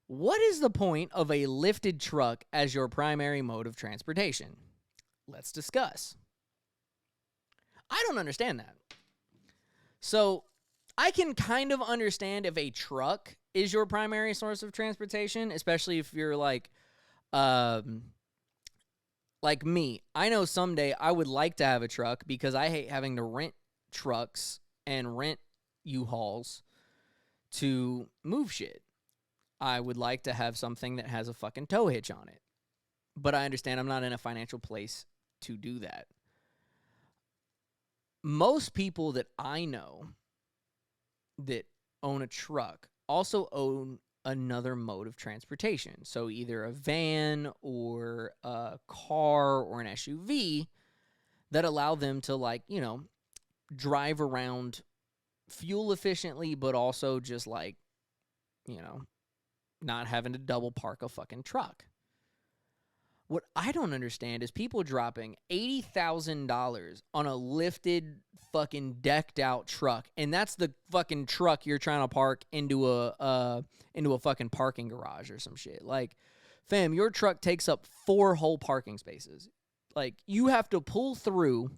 what is the point of a lifted truck as your primary mode of transportation? Let's discuss. I don't understand that. So, I can kind of understand if a truck is your primary source of transportation, especially if you're like me. I know someday I would like to have a truck, because I hate having to rent trucks and rent U-Hauls to move shit. I would like to have something that has a fucking tow hitch on it. But I understand I'm not in a financial place to do that. Most people that I know that own a truck also own another mode of transportation. So either a van or a car or an SUV that allow them to, like, you know, drive around fuel efficiently, but also just, like, you know, not having to double park a fucking truck. What I don't understand is people dropping $80,000 on a lifted, fucking decked out truck, and that's the fucking truck you're trying to park into a fucking parking garage or some shit. Like, fam, your truck takes up 4 whole parking spaces. Like, you have to pull through,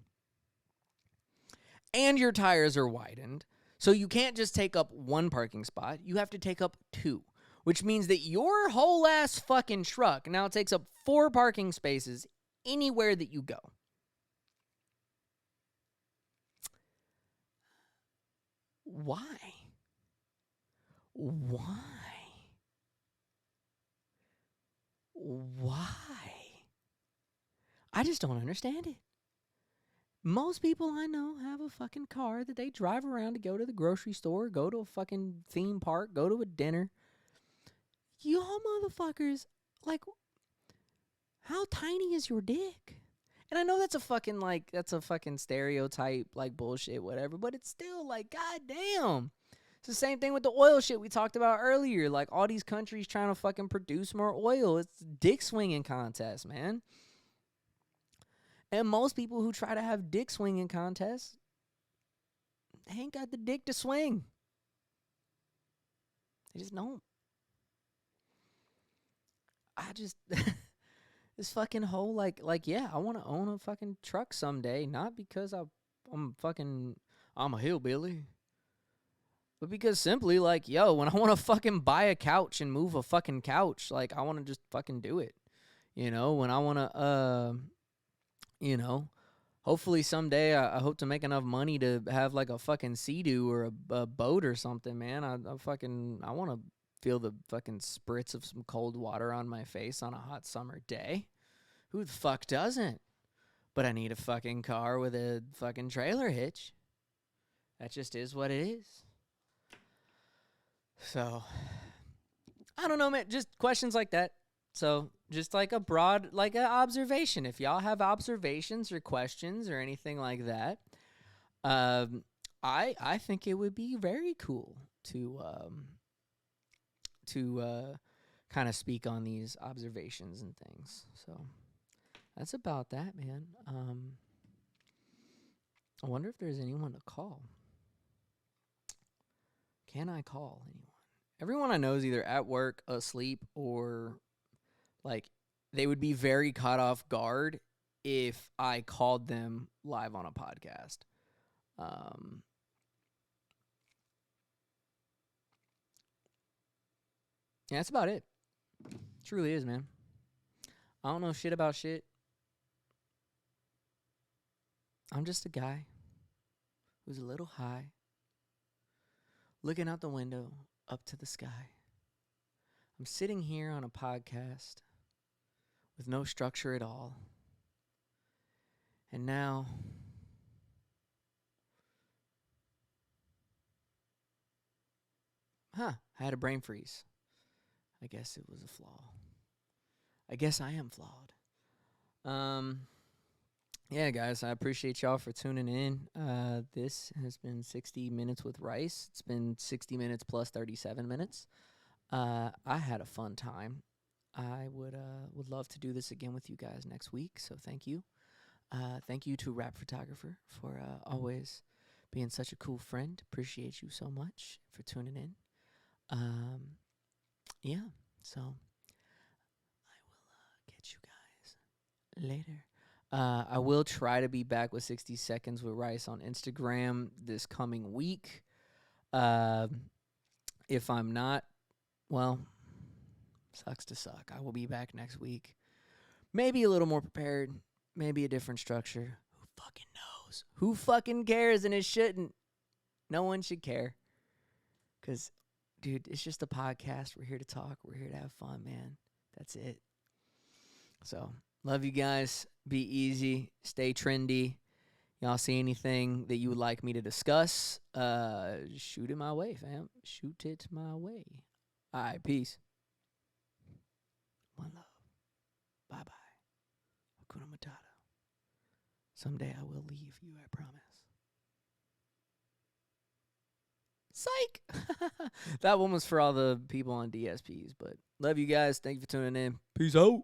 and your tires are widened, so you can't just take up 1 parking spot. You have to take up 2. Which means that your whole ass fucking truck now takes up 4 parking spaces anywhere that you go. Why? I just don't understand it. Most people I know have a fucking car that they drive around to go to the grocery store, go to a fucking theme park, go to a dinner. y'all motherfuckers, like, how tiny is your dick? And I know that's a fucking stereotype, like, bullshit, whatever, but it's still like, goddamn. It's the same thing with the oil shit we talked about earlier. Like, all these countries trying to fucking produce more oil. It's dick swinging contest, man. And most people who try to have dick swinging contests, they ain't got the dick to swing. They just don't. I just this fucking whole like yeah, I want to own a fucking truck someday, not because I'm a hillbilly, but because simply like, yo, when I want to fucking buy a couch and move a fucking couch, like I want to just fucking do it. You know, when I want to hopefully someday I hope to make enough money to have like a fucking Sea-Doo or a boat or something, man. I want to feel the fucking spritz of some cold water on my face on a hot summer day. Who the fuck doesn't? But I need a fucking car with a fucking trailer hitch. That just is what it is. So, I don't know, man. Just questions like that. So, just like a broad, like an observation. If y'all have observations or questions or anything like that, I think it would be very cool to kind of speak on these observations and things. So that's about that, man. I wonder if there's anyone to call. Can I call anyone? Everyone I know is either at work, asleep, or like they would be very caught off guard if I called them live on a podcast. Yeah, that's about it. Truly is, man. I don't know shit about shit. I'm just a guy who's a little high, looking out the window up to the sky. I'm sitting here on a podcast with no structure at all. And now I had a brain freeze. I guess it was a flaw. I guess I am flawed. Yeah, guys, I appreciate y'all for tuning in. This has been 60 Minutes with Rice. It's been 60 minutes plus 37 minutes. I had a fun time. I would love to do this again with you guys next week, so thank you. Thank you to Rap Photographer for always being such a cool friend. Appreciate you so much for tuning in. Yeah, so I will catch you guys later. I will try to be back with 60 Seconds with Rice on Instagram this coming week. If I'm not, well, sucks to suck. I will be back next week. Maybe a little more prepared. Maybe a different structure. Who fucking knows? Who fucking cares? And it shouldn't. No one should care. Because, dude, it's just a podcast. We're here to talk. We're here to have fun, man. That's it. So, love you guys. Be easy. Stay trendy. Y'all see anything that you would like me to discuss? Shoot it my way, fam. Shoot it my way. All right, peace. One love. Bye-bye. Hakuna Matata. Someday I will leave you, I promise. Psych! That one was for all the people on DSPs, but love you guys. Thank you for tuning in. Peace out.